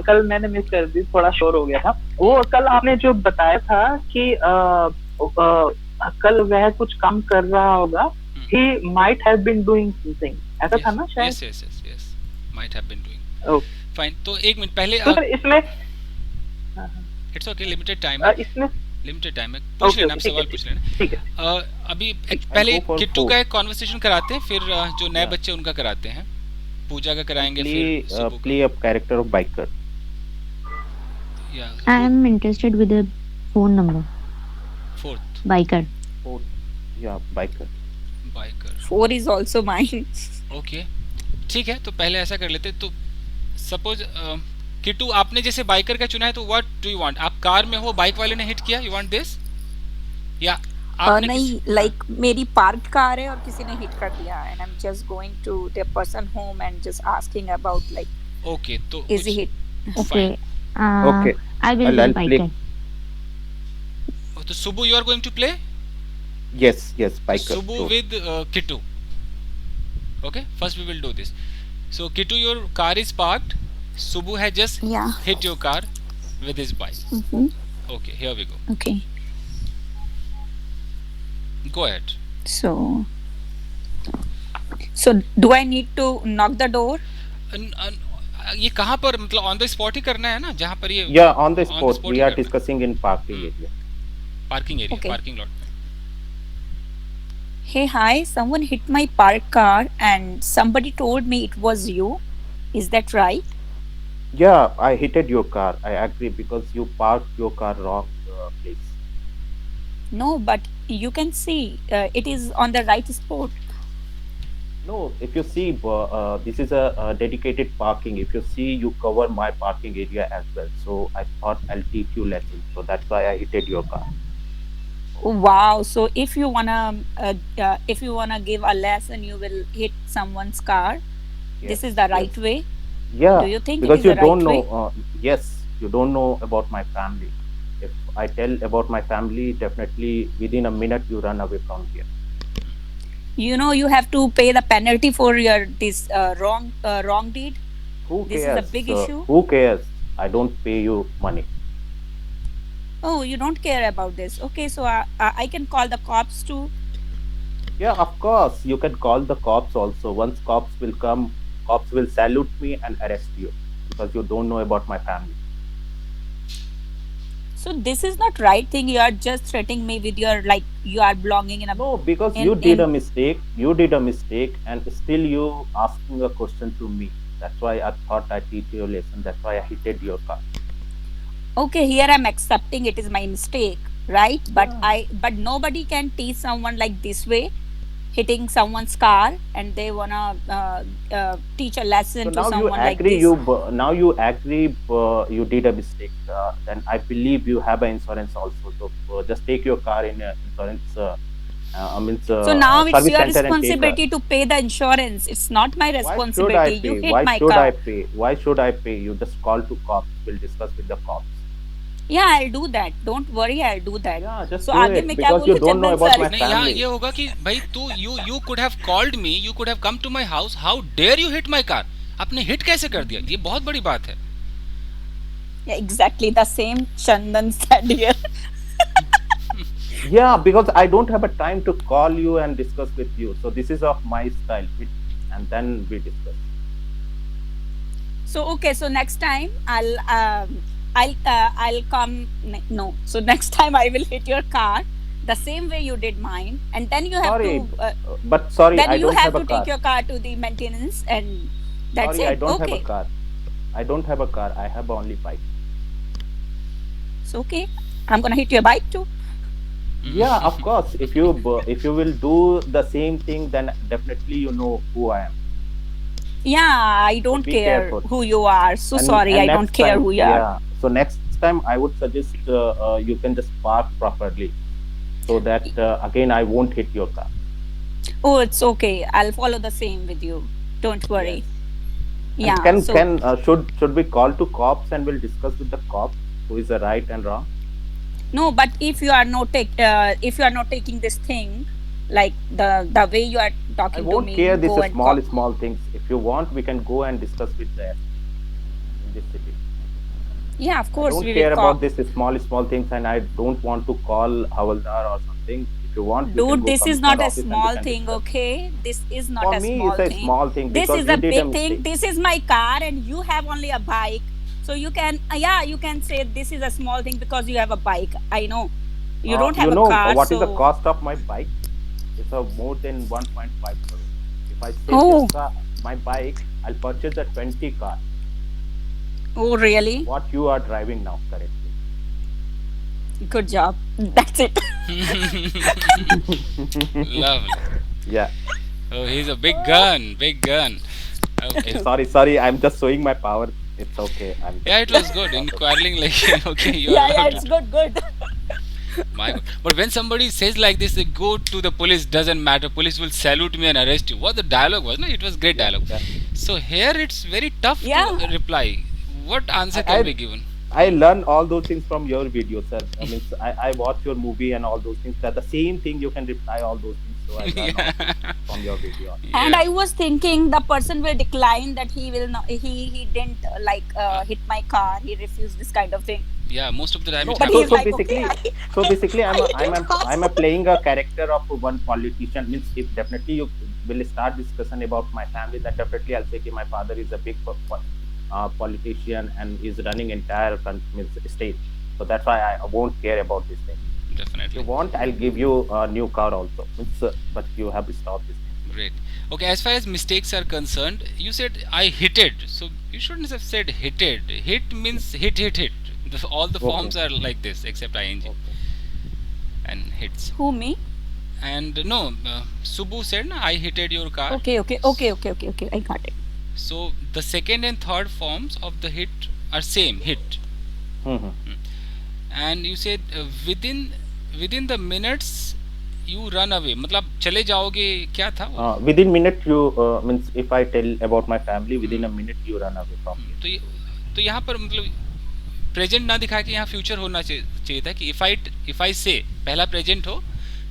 कल मैंने मिस कर दी, थोड़ा शोर हो गया था। वो कल आपने जो बताया था कि कल वह कुछ काम कर रहा होगा, he might have been doing something, ऐसा था ना शायद? Yes, might have been doing. Okay. Fine, तो एक मिनट पहले तो सर इसमें इट्स ओके, लिमिटेड टाइम है, इसमें लिमिटेड टाइम है, पूछ Okay, लेना, आप ठीक है, सवाल पूछ लेना। ठीक है। अभी पहले go for किट्टू 4. का एक कॉन्वर्सेशन कराते हैं, फिर जो नए Yeah. बच्चे उनका कराते हैं, पूजा का कराएंगे, Play, फिर सुबह play a character of biker. या I am interested with the phone number. Fourth. biker. Fourth, yeah, biker. Biker. 4 is also mine. Okay, ठीक है. तो पहले ऐसा कर लेते. तो सपोज किटू आपने जैसे बाइकर का चुना है, तो व्हाट डू यू वांट? आप कार में हो, बाइक वाले ने हिट किया, यू वांट दिस, या आपने नहीं, लाइक मेरी पार्क्ड कार है और किसी ने हिट कर दिया and I am just going to the person home and just asking about like okay, तो is he hit. Okay. Okay, I will I'll be play. biker. तो Subu you are going to play Yes, biker. Subu Sure. with Kitu. Okay, first we will do this. So Kitu, your car is parked. Subu has just Yeah. hit your car with his bike. Mm-hmm. Okay, here we go. Okay. Go ahead. So do I need to knock the door? ये कहाँ पर, मतलब on the spot ही करना है ना, जहाँ पर ये Yeah, on the spot. spot We he are करना है. discussing in parking area. Parking area, Okay. Parking lot में. Hey, hi, someone hit my parked car and somebody told me it was you. Is that right? Yeah, I hit your car. I agree because you parked your car wrong place. No, but you can see it is on the right spot. No, if you see, this is a dedicated parking. If you see, you cover my parking area as well. So I thought I'll teach you lesson. So that's why I hit your car. Wow. So if you wanna give a lesson, you will hit someone's car. Yes, This is the right yes. way. Yeah, Do you think it because is you the right don't know. way? Yes, you don't know about my family. If I tell about my family, definitely within a minute you run away from here. You know you have to pay the penalty for your this wrong deed. Who This cares? is a big issue. Who cares? I don't pay you money. Oh, you don't care about this. Okay, so I can call the cops too. Yeah, of course. You can call the cops also. Once cops will come, cops will salute me and arrest you because you don't know about my family. So this is not right thing. You are just threatening me with your like you are belonging in a No, because in- you did in- a mistake. You did a mistake, and still you asking a question to me. That's why I thought I teach you a lesson. That's why I hit your car. Okay, here I'm accepting it is my mistake, right? But Yeah. but nobody can teach someone like this way, hitting someone's car, and they wanna teach a lesson So to now you someone like agree. this. Now you agree. You did a mistake. Then I believe you have an insurance also. So just take your car in insurance. So now it's service your center and take a- responsibility to pay the insurance. It's not my Why should I responsibility. pay? You hit Why my should car. I pay? Why should I pay? You just call to cops. We'll discuss with the cops. Yeah, I'll do that. Don't worry, I'll do that. Yeah, just So do आगे it मैं क्या because you बोलूँ don't know Chandan about sir? my नहीं, यहाँ family. ये होगा कि भाई तू you could have called me, you could have come to my house. How dare you hit my car? आपने हिट कैसे कर दिया? ये बहुत बड़ी बात है. Yeah, exactly the same Chandan said here. Yeah, because I don't have a time to call you and discuss with you. So this is of my style, and then we discuss. So okay, so next time I'll come. No, so next time I will hit your car the same way you did mine, and then you have Sorry, to. but sorry, Then I you don't have have to a car. take your car to the maintenance, and that's Sorry, I it. don't have Okay, a car. I don't have a car. I have only bike. so okay, I'm gonna hit your bike too. Yeah, of course. If you will do the same thing, then definitely you know who I am. Yeah, I don't be care careful. who you are. So And- sorry, and I next don't care time- who you are. Yeah. So next time, I would suggest you can just park properly, so that again I won't hit your car. Oh, it's okay. I'll follow the same with you. Don't worry. And Yeah. Can so should we call to cops and we'll discuss with the cops who is the right and wrong? no, but if you are not taking this thing like the way you are I talking to won't me, care. This go is and small things. If you want, we can go and discuss with them in this city. Yeah, of I course don't we care will call. about this small things, and I don't want to call Havaldar or something. If you want, we can Dude, go this is commissioner not a office and we small can thing, discuss. okay? This is not For a me, small it's a thing. small thing This because is you a did big a thing. mistake. This is my car and you have only a bike. So you can you can say this is a small thing because you have a bike. I know. You don't have you a know car. what is the so cost of my bike? It's more than 1.5 crore. If I sell Oh. this car, my bike, I'll purchase a 20 car. Oh really? What you are driving now currently? Good job. That's it. Lovely. Yeah. Oh, he's a big gun, big gun. Okay. Sorry. I'm just showing my power. It's okay. I'm Yeah, it just was good in not okay. quarreling. Like, okay, you are Yeah, yeah, allowed it's to. good, good. My God. But when somebody says like this, they go to the police. Doesn't matter. Police will salute me and arrest you. What the dialogue was? No, it was great Yeah, dialogue. yeah. So here it's very tough to Yeah. reply. What answer I, can I be given? I learn all those things from your videos, sir. I mean, I watch your movie and all those things. That the same thing you can reply all those things. So I learn all those Yeah. things from your video. And Yeah. I was thinking the person will decline that he will not. He didn't Uh, hit my car. He refused this kind of thing. yeah. Most of the time it No, But so he's so happens. like, okay, basically, so I, basically, I'm a, I hit I'm your a, car. I'm a playing a character of one politician. Means if definitely you will start discussion about my family, then definitely I'll say that my father is a big politician and is running entire means state. So that's why I won't care about this thing. If you Definitely. want, I'll give you a new car also. Means, but you have to stop this thing. Great. Okay, as far as mistakes are concerned, you said I hit it. So you shouldn't have said hit it. Hit means hit, hit, hit. All the Okay, forms are like this except ing okay. and hits. Who, me? And no, Subbu said, "Na, I hitted your car." Okay. I got it. So the second and third forms of the hit are same hit. Mhm. And you said within the minutes you run away. मतलब चले जाओगे क्या था वो? Within minute you means if I tell about my family, within a minute you run away from here. तो यहाँ पर मतलब प्रेजेंट ना दिखा के यहाँ फ्यूचर होना चाहिए था कि इफ आई से पहला प्रेजेंट हो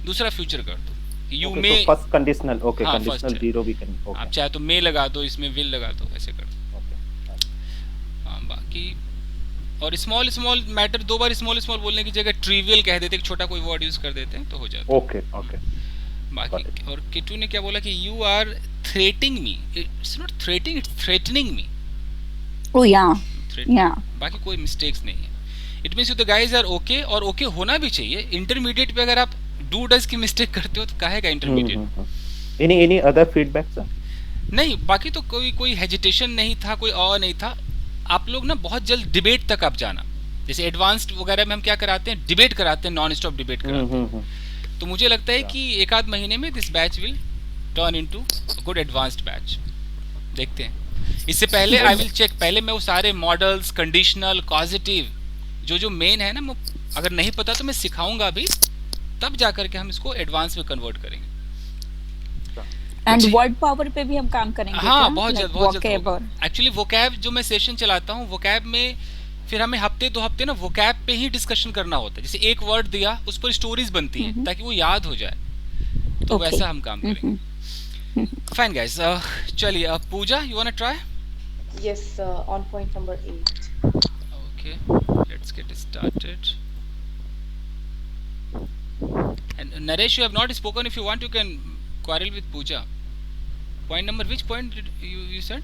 दूसरा फ्यूचर कर दो you Okay, may so first conditional. Okay, हाँ conditional फर्स्ट है zero we can. आप Okay, चाहे तो मे लगा दो इसमें विल लगा दो ऐसे कर दो okay. हाँ बाकी और स्मॉल स्मॉल मैटर दो बार स्मॉल स्मॉल बोलने की जगह ट्रिवियल कह देते छोटा कोई वर्ड यूज कर देते हैं तो हो जाता Okay, okay. है Got बाकी it. और किटू ने क्या बोला कि you are threating me it's not threating it's threatening me Oh yeah, yeah. बाकी कोई मिस्टेक्स नहीं है it means you the guys are okay और ओके होना भी चाहिए इंटरमीडिएट पे अगर आप डू डज की मिस्टेक करते हो तो काहे का intermediate Any other feedback, sir? नहीं बाकी तो कोई हेजिटेशन नहीं था कोई और नहीं था आप लोग ना बहुत जल्द डिबेट तक आप जाना जैसे एडवांस्ड वगैरह में हम क्या कराते हैं डिबेट कराते हैं नॉन स्टॉप डिबेट कराते हैं तो मुझे लगता है कि एक आध महीने में this batch will turn into good advanced batch देखते हैं इससे पहले आई विल चेक पहले मैं वो सारे मॉडल्स कंडीशनल पॉजिटिव जो मेन है ना मैं अगर नहीं पता तो मैं सिखाऊंगा भी तब जा करके हम इसको एडवांस में कन्वर्ट करेंगे एंड जी। वर्ड पावर पे भी हम काम करेंगे हाँ क्या? बहुत Like जल्द बहुत vocab जल्द और एक्चुअली वोकैब जो मैं सेशन चलाता हूँ वोकैब में फिर हमें हफ्ते 2 हफ्ते ना वोकैब पे ही डिस्कशन करना होता है जैसे एक वर्ड दिया उस पर स्टोरीज बनती हैं ताकि वो याद हो जाए तो Okay. वैसा हम काम करेंगे फाइन गाइस चलिए अब Pooja you want to try Yes, on point number 8. Okay, let's get started. And Naresh, you have not spoken. If you want, you can quarrel with Pooja. Point number, which point did you said?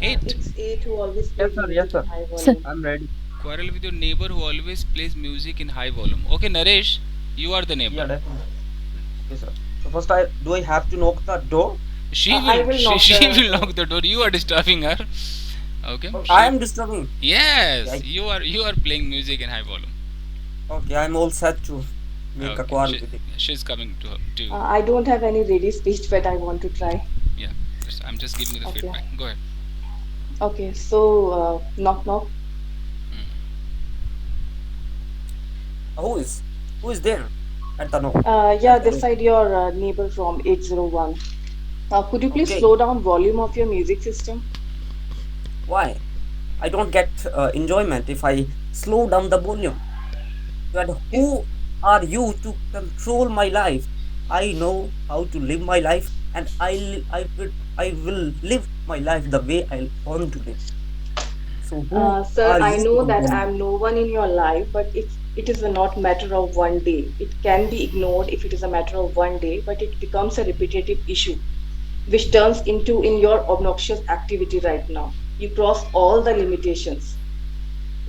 8. It's 8 who always Yes, plays sir. music Yes, sir. in high Sir. volume. I'm ready. Quarrel with your neighbor who always plays music in high volume. Okay, Naresh, you are the neighbor. Yeah, definitely. Yes, sir. So first, do I have to knock the door? She I will. will knock She the will door. knock the door. You are disturbing her. Okay. Oh, she- I am disturbing. Yes, I- you are playing music in high volume. Okay, I'm all set to make a Okay. quarrel with it. She's coming to you. I don't have any ready speech, but I want to try. Yeah. I'm just giving you the Okay. feedback. Go ahead. Okay, so knock knock. Who is there at the door? Yeah, this side your neighbor from 801. Could you please Okay. slow down volume of your music system? Why? I don't get enjoyment if I slow down the volume. And who are you to control my life? I know how to live my life, and I will live my life the way I want to live. So who Sir, are I you know to that control me? I'm no one in your life, but it is a not matter of one day. It can be ignored if it is a matter of one day, but it becomes a repetitive issue, which turns into in your obnoxious activity right now. You cross all the limitations.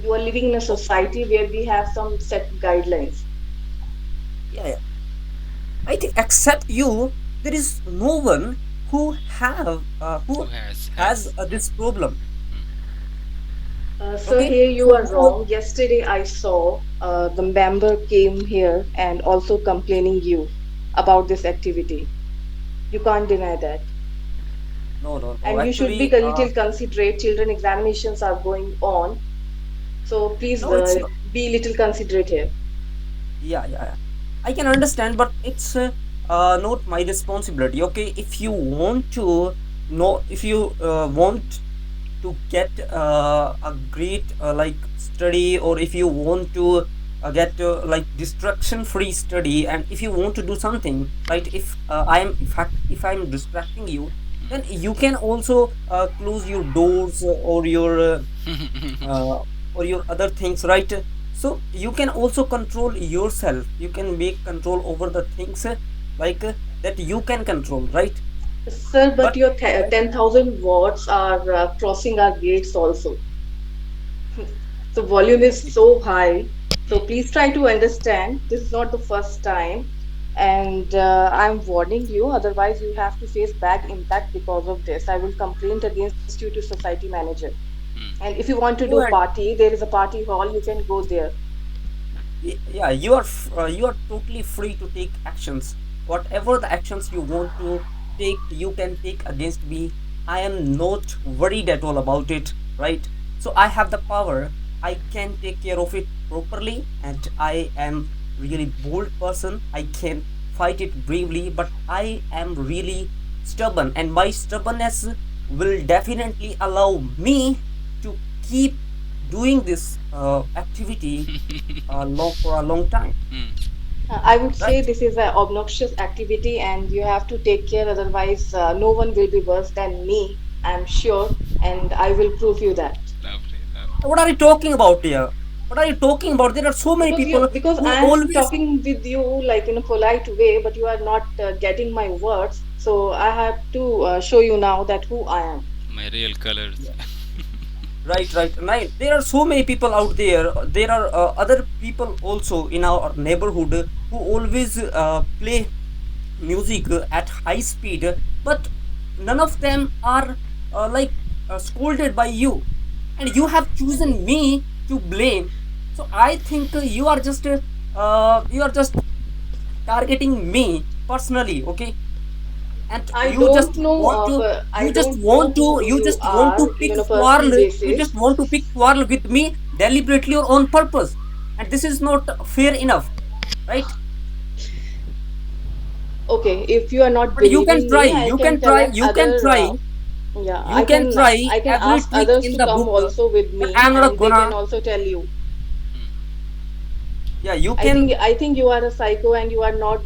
You are living in a society where we have some set guidelines. Yeah, I think except you, there is no one who Who has has this problem. Sir, Okay, here you so are wrong. Yesterday I saw the member came here and also complaining you about this activity. You can't deny that. no, no, no. And you should be Actually, a little considerate. Children examinations are going on. So please no, it's not. be little considerate here. Yeah, yeah, yeah. I can understand, but it's not my responsibility. Okay, if you want to know, if you want to get a great like study, or if you want to get like distraction free study, and if you want to do something right, if I'm if I'm distracting you, then you can also close your doors uh, or your other things, right? So you can also control yourself, you can make control over the things like that you can control, right? Sir, but But your right, 10,000 watts are crossing our gates also. The volume is so high. So please try to understand. This is not the first time. And I'm warning you, otherwise, you have to face bad impact because of this. I will complain against you to society manager. And if you want to do you and party, there is a party hall, you can go there. yeah, you are totally free to take actions, whatever the actions you want to take, you can take against me. I am not worried at all about it, right? So I have the power, I can take care of it properly, and I am really bold person, I can fight it bravely, but I am really stubborn, and my stubbornness will definitely allow me to keep doing this activity long for a long time, I would say right? this is an obnoxious activity and you have to take care, otherwise, no one will be worse than me, I'm sure, and I will prove you that. Lovely, What are you talking about here? What are you talking about? There are so many people Because who I'm always. talking with you like in a polite way, but you are not getting my words. So I have to show you now that who I am. my real colors. Right, right, right. There are so many people out there. There are other people also in our neighborhood who always play music at high speed, but none of them are like scolded by you, and you have chosen me to blame. So I think you are just targeting me personally, okay? And I don't know, I don't know who you you just want are to in pick a personal quarrel, you basis. just want to pick quarrel with me deliberately or on purpose, and this is not fair enough, right? Okay, if you are not But you can believing try, me, I can tell other. Yeah, you can try I can every ask trick others in to the come book, also with but me, I'm not and they can gonna. also tell you. Yeah, you can. I think you are a psycho and you are not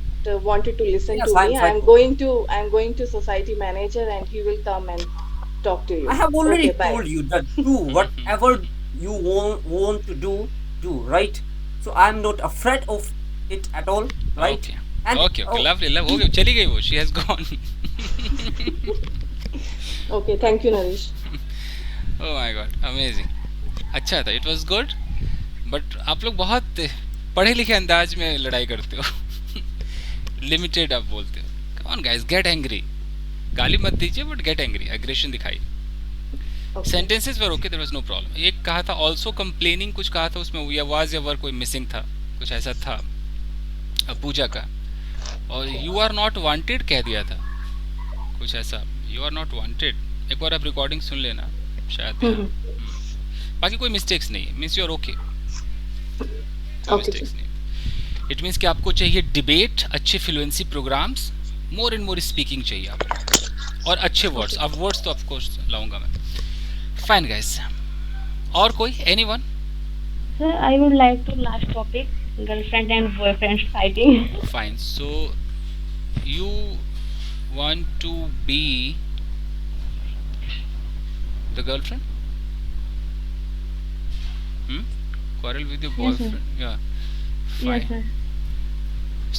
wanted to listen Yes, to I'm me. psycho. I'm going to society manager and he will come and talk to I you. have Okay, already bye. told you that do whatever you want to do, right? So I'm not afraid of it at all, right? Okay. And Okay, okay, oh, lovely, love. Okay, चली गई वो. She has gone. Okay, thank you, Naresh. Oh my god, amazing. अच्छा था. It was good. But आप लोग बहुत पढ़े लिखे अंदाज में लड़ाई करते हो. लिमिटेड आप बोलते हो. Come on guys, get angry. गाली मत दीजिए बट गेट एंग्री, एग्रेशन दिखाइए. Okay. Sentences were okay, there was no problem. एक कहा था ऑल्सो कंप्लेनिंग, कुछ कहा था उसमें या वाज या वर कोई मिसिंग था, कुछ ऐसा था पूजा का. और यू आर नॉट वांटेड कह दिया था कुछ ऐसा. You are not wanted. एक बार आप रिकॉर्डिंग सुन लेना शायद यहाँ. बाकी कोई मिस्टेक्स नहीं है. Means you are okay. कोई Okay, sir. मिस्टेक्स नहीं. इट मीन्स कि आपको चाहिए डिबेट, अच्छे fluency programmes, more and more speaking चाहिए आपको, और अच्छे वर्ड्स. Okay. अब वर्ड्स तो ऑफकोर्स लाऊंगा मैं. Fine guys. और कोई anyone? Sir, I would like to last topic, girlfriend and boyfriend fighting. Fine. So you want to be the girlfriend? Quarrel with your Yes, sir. boyfriend? Yeah. Yes, Fine. sir.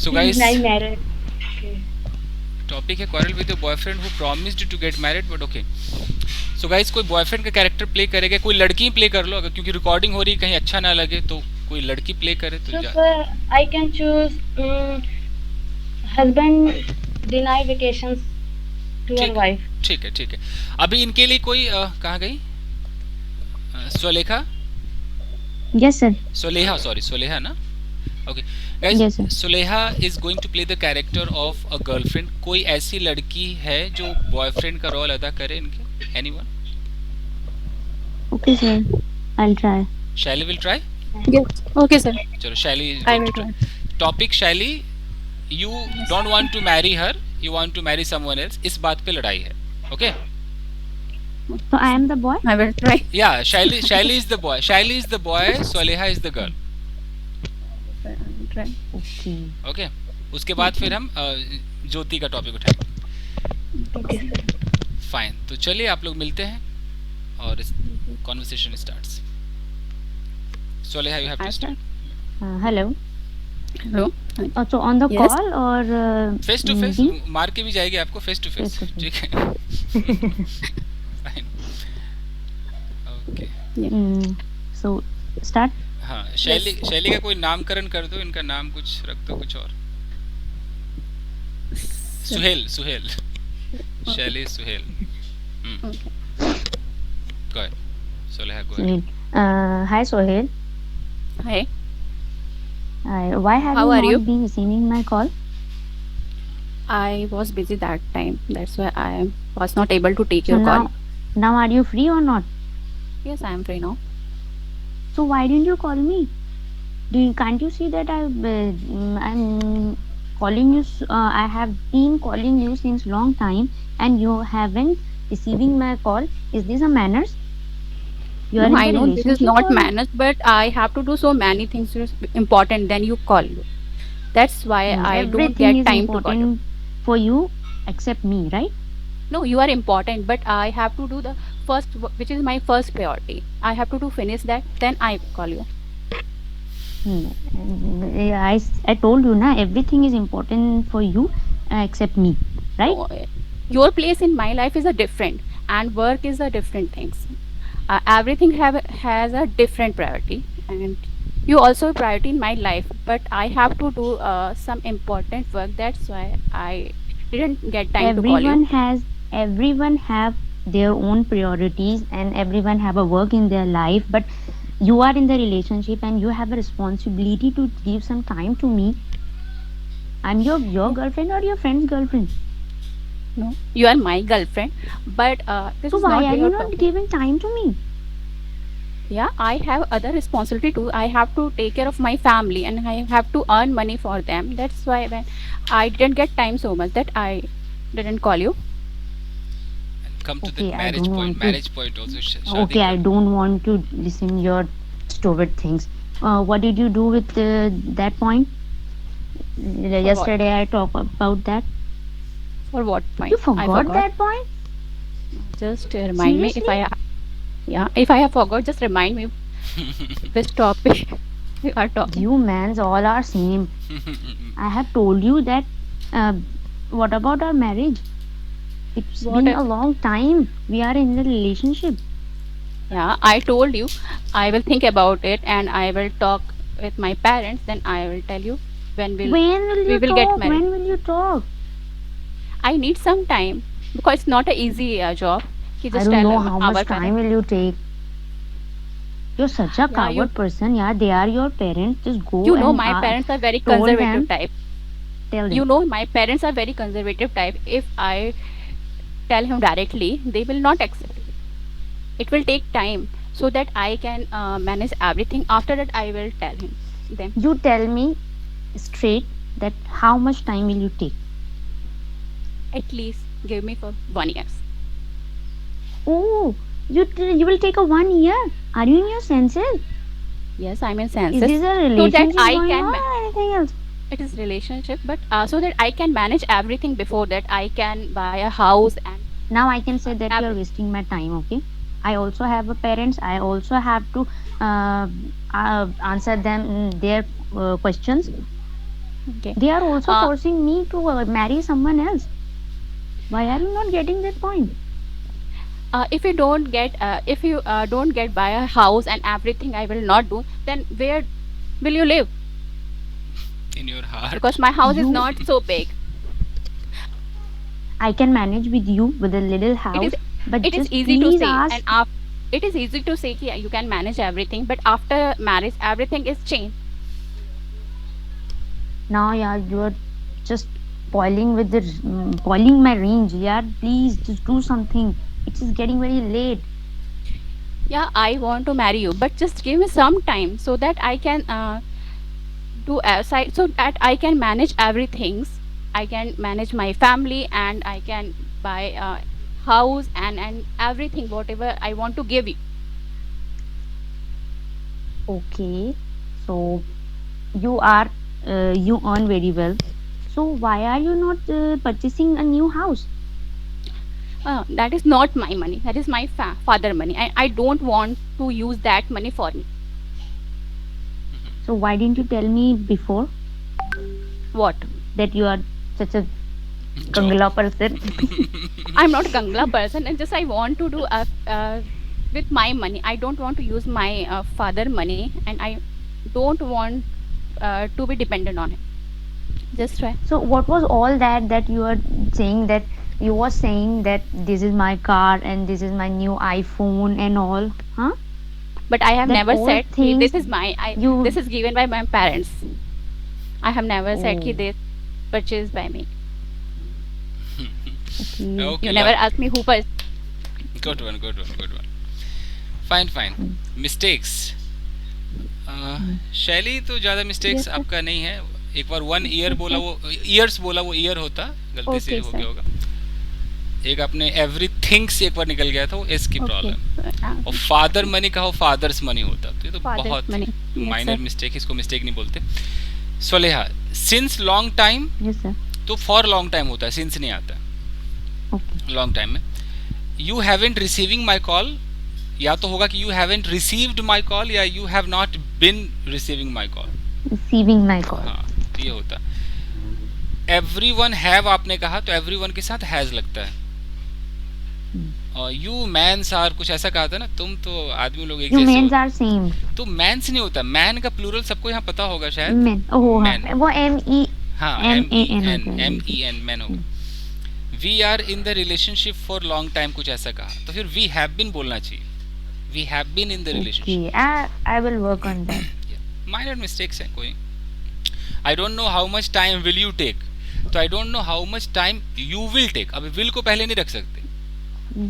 So He guys, is not married. Okay. Topic है quarrel with your boyfriend who promised to get married, but okay. So guys, कोई boyfriend का character play करेगा? कोई लड़की play कर लो, अगर क्योंकि recording हो रही है, कहीं अच्छा ना लगे तो कोई लड़की प्ले करे तो So, sir, I can choose husband deny vacations to her ठीक wife. ठीक है, ठीक है. अभी इनके लिए कोई कहाँ गई Swalekha? Yes, sir. Soleha, sorry, Soleha, na? Okay, guys, Yes, sir. Soleha is going to play the character of a girlfriend. कोई ऐसी लड़की है जो बॉयफ्रेंड का रोल अदा करे इनके? Anyone? Okay, sir. I'll try. Shaili will try. Yes. Okay, sir. चलो, Shaili is I going will to try. try. Topic, Shaili, you don't want to marry her, you want to marry someone else. इस बात पे लड़ाई है. Okay? So I am the boy. I will try. Yeah, Shaili is the boy. Shaili is the boy. Soleha is the girl. I will try. Okay. Okay? उसके बाद फिर हम ज्योति का टॉपिक उठाएंगे. Okay, sir. फाइन, तो चलिए आप लोग मिलते हैं और conversation starts. Soleha, you have to start. Hello. Hello. So on the Yes. call or face to face meeting? मार के भी जाएगी आपको, face to face. Face to face. ठीक है. फाइन. ओके. So start. हाँ, शैली का कोई नामकरण कर दो, इनका नाम कुछ रख दो, कुछ और. सुहेल. शैली Suhail. Okay. Go ahead. Soleha, go ahead. Sohail. Hi Sohail. Hi. Why have How you are not you? been receiving my call? I was busy that time. That's why I was not able to take So your call. now are you free or not? Yes, I am free now. So why didn't you call me? Can't you see that I'm calling you? I have been calling you since long time, and you haven't receiving my call. Is this a manners? You are No, in I the know this is relationship not or- manners, but I have to do so many things which is important. Then you call you. That's why No, I don't everything get is time to call you. important for you except me, right? No, you are important, but I have to do the first, which is my first priority. I have to do finish that, then I call you. I told you na everything is important for you except me, right? No, your place in my life is a different, and work is a different things. Everything has a different priority, and you also a priority in my life. But I have to do some important work. That's why I didn't get time to call you. Everyone have their own priorities, and everyone have a work in their life, but you are in the relationship and you have a responsibility to give some time to me. I'm your girlfriend or your friend's girlfriend. No, you are my girlfriend, but this So is why not are you your not topic. giving time to me? Yeah, I have other responsibility too. I have to take care of my family, and I have to earn money for them. That's why when I didn't get time so much that I didn't call you. And come to Okay, the I marriage don't point. want to- Marriage point also. Shaadi Okay, I kar- don't want to listen your stupid things. What did you do with that point? Yesterday I talked about that. For what point? You I forgot forgot. that point? Just remind me if Seriously? if I have forgot, just remind me which topic we are talking. You mans all are same. I have told you that. What about our marriage? It's What been if- a long time. We are in a relationship. Yeah, I told you I will think about it and I will talk with my parents. Then I will tell you when When will we you will get talk? married. When will you talk? I need some time because it's not an easy job. You I just don't tell know how our much time parents. will you take. You're such a Yeah, coward person. Yeah, they are your parents. Just go You know and my parents are very told conservative them. type. Tell them. You know my parents are very conservative type. If I tell him directly, they will not accept it. It will take time so that I can manage everything. After that, I will tell him. Then You tell me straight that how much time will you take? at least give me for 1 year. Oh, you will take a 1 year. Are you in your senses? Yes, I'm in Is senses. this a So that relationship I going can on ma- or anything else? It is relationship, but so that I can manage everything before that. I can buy a house and Now I can say that Ab- you're wasting my time. Okay, I also have a parents. I also have to answer them their questions. okay. They are also Uh, forcing me to marry someone else. Why are you not getting that point? If you don't get don't get buy a house and everything I will not do, then where will you live? in your heart. Because my house is You- not so big. I can manage with you with a little It house, is but it is just easy to please say ask. and it is easy to say कि you can manage everything, but after marriage everything is changed. Now, yeah, you're just spoiling with the spoiling my range. Yeah, please just do something. It is getting very late. Yeah, I want to marry you, but just give me some time so that I can do outside, so that I can manage everything. I can manage my family and I can buy a house and everything whatever I want to give you. Okay, so you are you earn very well. So why are you not purchasing a new house? That is not my money. That is my father money. I don't want to use that money for me. So why didn't you tell me before What? that you are such a Kangla person? I'm not a Gangla person, and just I want to do with my money. I don't want to use my father money, and I don't want to be dependent on him. Just try. So what was all that you are saying, that you were saying that this is my car and this is my new iPhone and all, huh? But I have That never all said कि things this is my. you This is given by my parents. I have never said कि oh this purchased by me. okay. Okay, You never asked me who purchased. good one, good one, good one. Fine, fine. Mistakes. शैली तो ज़्यादा mistakes Yes sir. आपका नहीं है. एक बार 1 year बोला, Okay. वो ईयर्स बोला, वो ईयर होता, गलती से Okay, हो sir. गया होगा. एक आपने एवरीथिंग से एक बार निकल गया था, वो एस की Okay. प्रॉब्लम. और फादर मनी कहा, फादर्स मनी होता, तो ये तो Father's बहुत money. Yes minor sir. Mistake, इसको मिस्टेक नहीं बोलते. Soleha, since long time, Yes sir. तो फॉर लॉन्ग टाइम होता है, सिंस नहीं आता Okay. लॉन्ग टाइम में. You haven't receiving my call, या तो होगा कि you haven't received my call, या you have not been receiving my call. Receiving my call. हाँ, तो ये होता. एवरीवन हैव आपने कहा, तो एवरीवन के साथ हैज लगता है. और यू मैन्स आर कुछ ऐसा कहा था ना, तुम तो आदमी लोग एक You जैसे men's हो. are same. तो मैन्स नहीं होता, मैन का प्लूरल सबको यहाँ पता होगा शायद. Men. Oh मैन, हाँ, वो M-E हाँ, M-A-N MEN, होता है. MEN, मैन होगा. We are in the relationship for long time, कुछ ऐसा कहा, तो फिर वी हैव बीन बोलना चाहिए. We have been in the relationship. Okay. I will work on that. Minor mistakes हैं कोई. I don't know how much time will you take, तो I don't know how much time you will take. अब will को पहले नहीं रख सकते.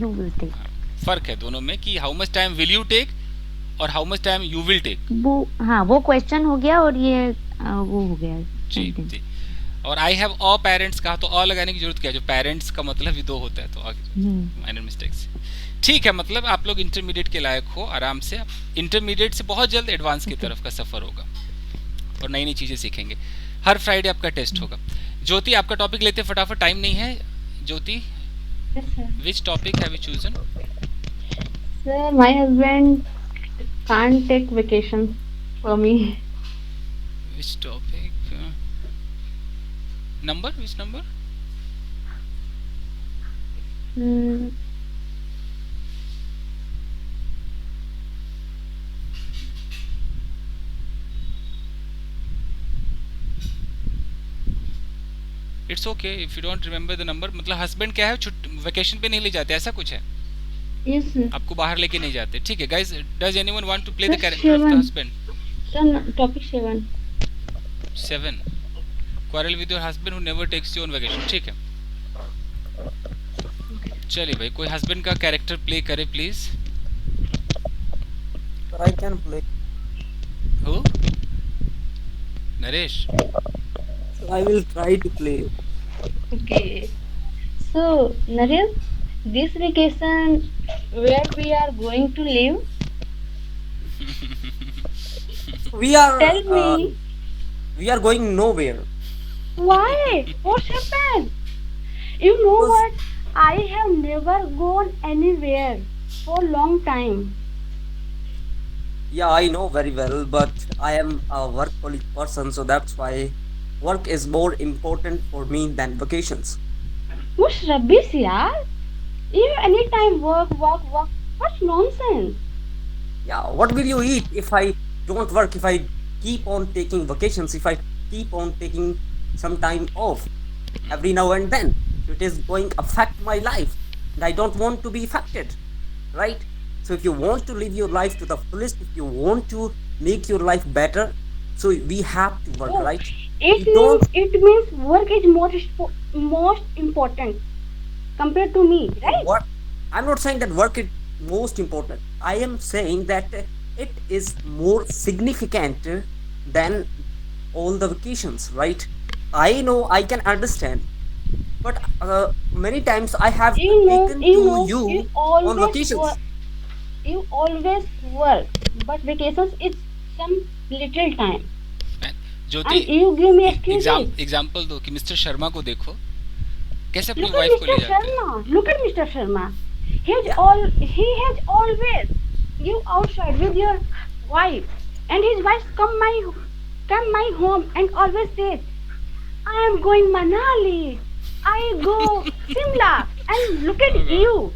You will take. फर्क है दोनों में कि how much time will you take और how much time you will take. वो हाँ, वो क्वेश्चन हो गया और ये वो हो गया जी sentence. जी. और आई हैव अ पेरेंट्स कहा, तो अ लगाने की जरूरत क्या है, जो पेरेंट्स का मतलब ही दो होता है, तो माइनर मिस्टेक्स. ठीक है, मतलब आप लोग इंटरमीडिएट के लायक हो, आराम से. इंटरमीडिएट से बहुत जल्द एडवांस की तरफ का सफर होगा और नई नई चीजें सीखेंगे. हर फ्राइडे आपका टेस्ट होगा. ज्योति, आपका टॉपिक लेते फटाफट, टाइम नहीं है. ज्योति, Yes, sir. which topic have you chosen? Sir, my husband can't take vacation for me. Which topic? Number? Which number? Hmm. It's okay if you don't remember the number. मतलब husband क्या है, vacation पे नहीं ले जाते, ऐसा कुछ है, Yes, sir. आपको बाहर लेके नहीं जाते. ठीक है guys, does anyone want to play the Sir, character of the 7. Husband? Sir, topic 7. 7. quarrel with your husband who never takes you on vacation. ठीक है, चलिए भाई, कोई हस्बैंड का कैरेक्टर प्ले करे please. Sir, I can play. हो Naresh? So I will try to play. Okay. So, Naresh, this vacation, where we are going to live? We are Tell me. we are going nowhere. Why? What happened? You know Because what? I have never gone anywhere for long time. yeah, I know very well, but I am a workaholic person, so that's why work is more important for me than vacations. What's rubbish, yaar? You anytime work, work, work. What's nonsense? Yeah, what will you eat if I don't work, if I keep on taking vacations, if I keep on taking some time off every now and then? It is going to affect my life, and I don't want to be affected, right? So if you want to live your life to the fullest, if you want to make your life better, so we have to work, Oh, right? it We don't. means work is most important compared to me, right? What I'm not saying that work is most important. I am saying that it is more significant than all the vacations, right? I know I can understand, but many times I have taken You to know, you on vacations. you always work, but vacations is some little time, Jyoti and you give me excuses. Example दो कि mister Sharma को देखो कैसे अपनी Look at wife को ले Mr. जाते हैं. Sharma. Look at Mr. Sharma. Yeah. He has always you outside with your wife, and his wife come my home and always says, I am going Manali. I go Simla, and look at you.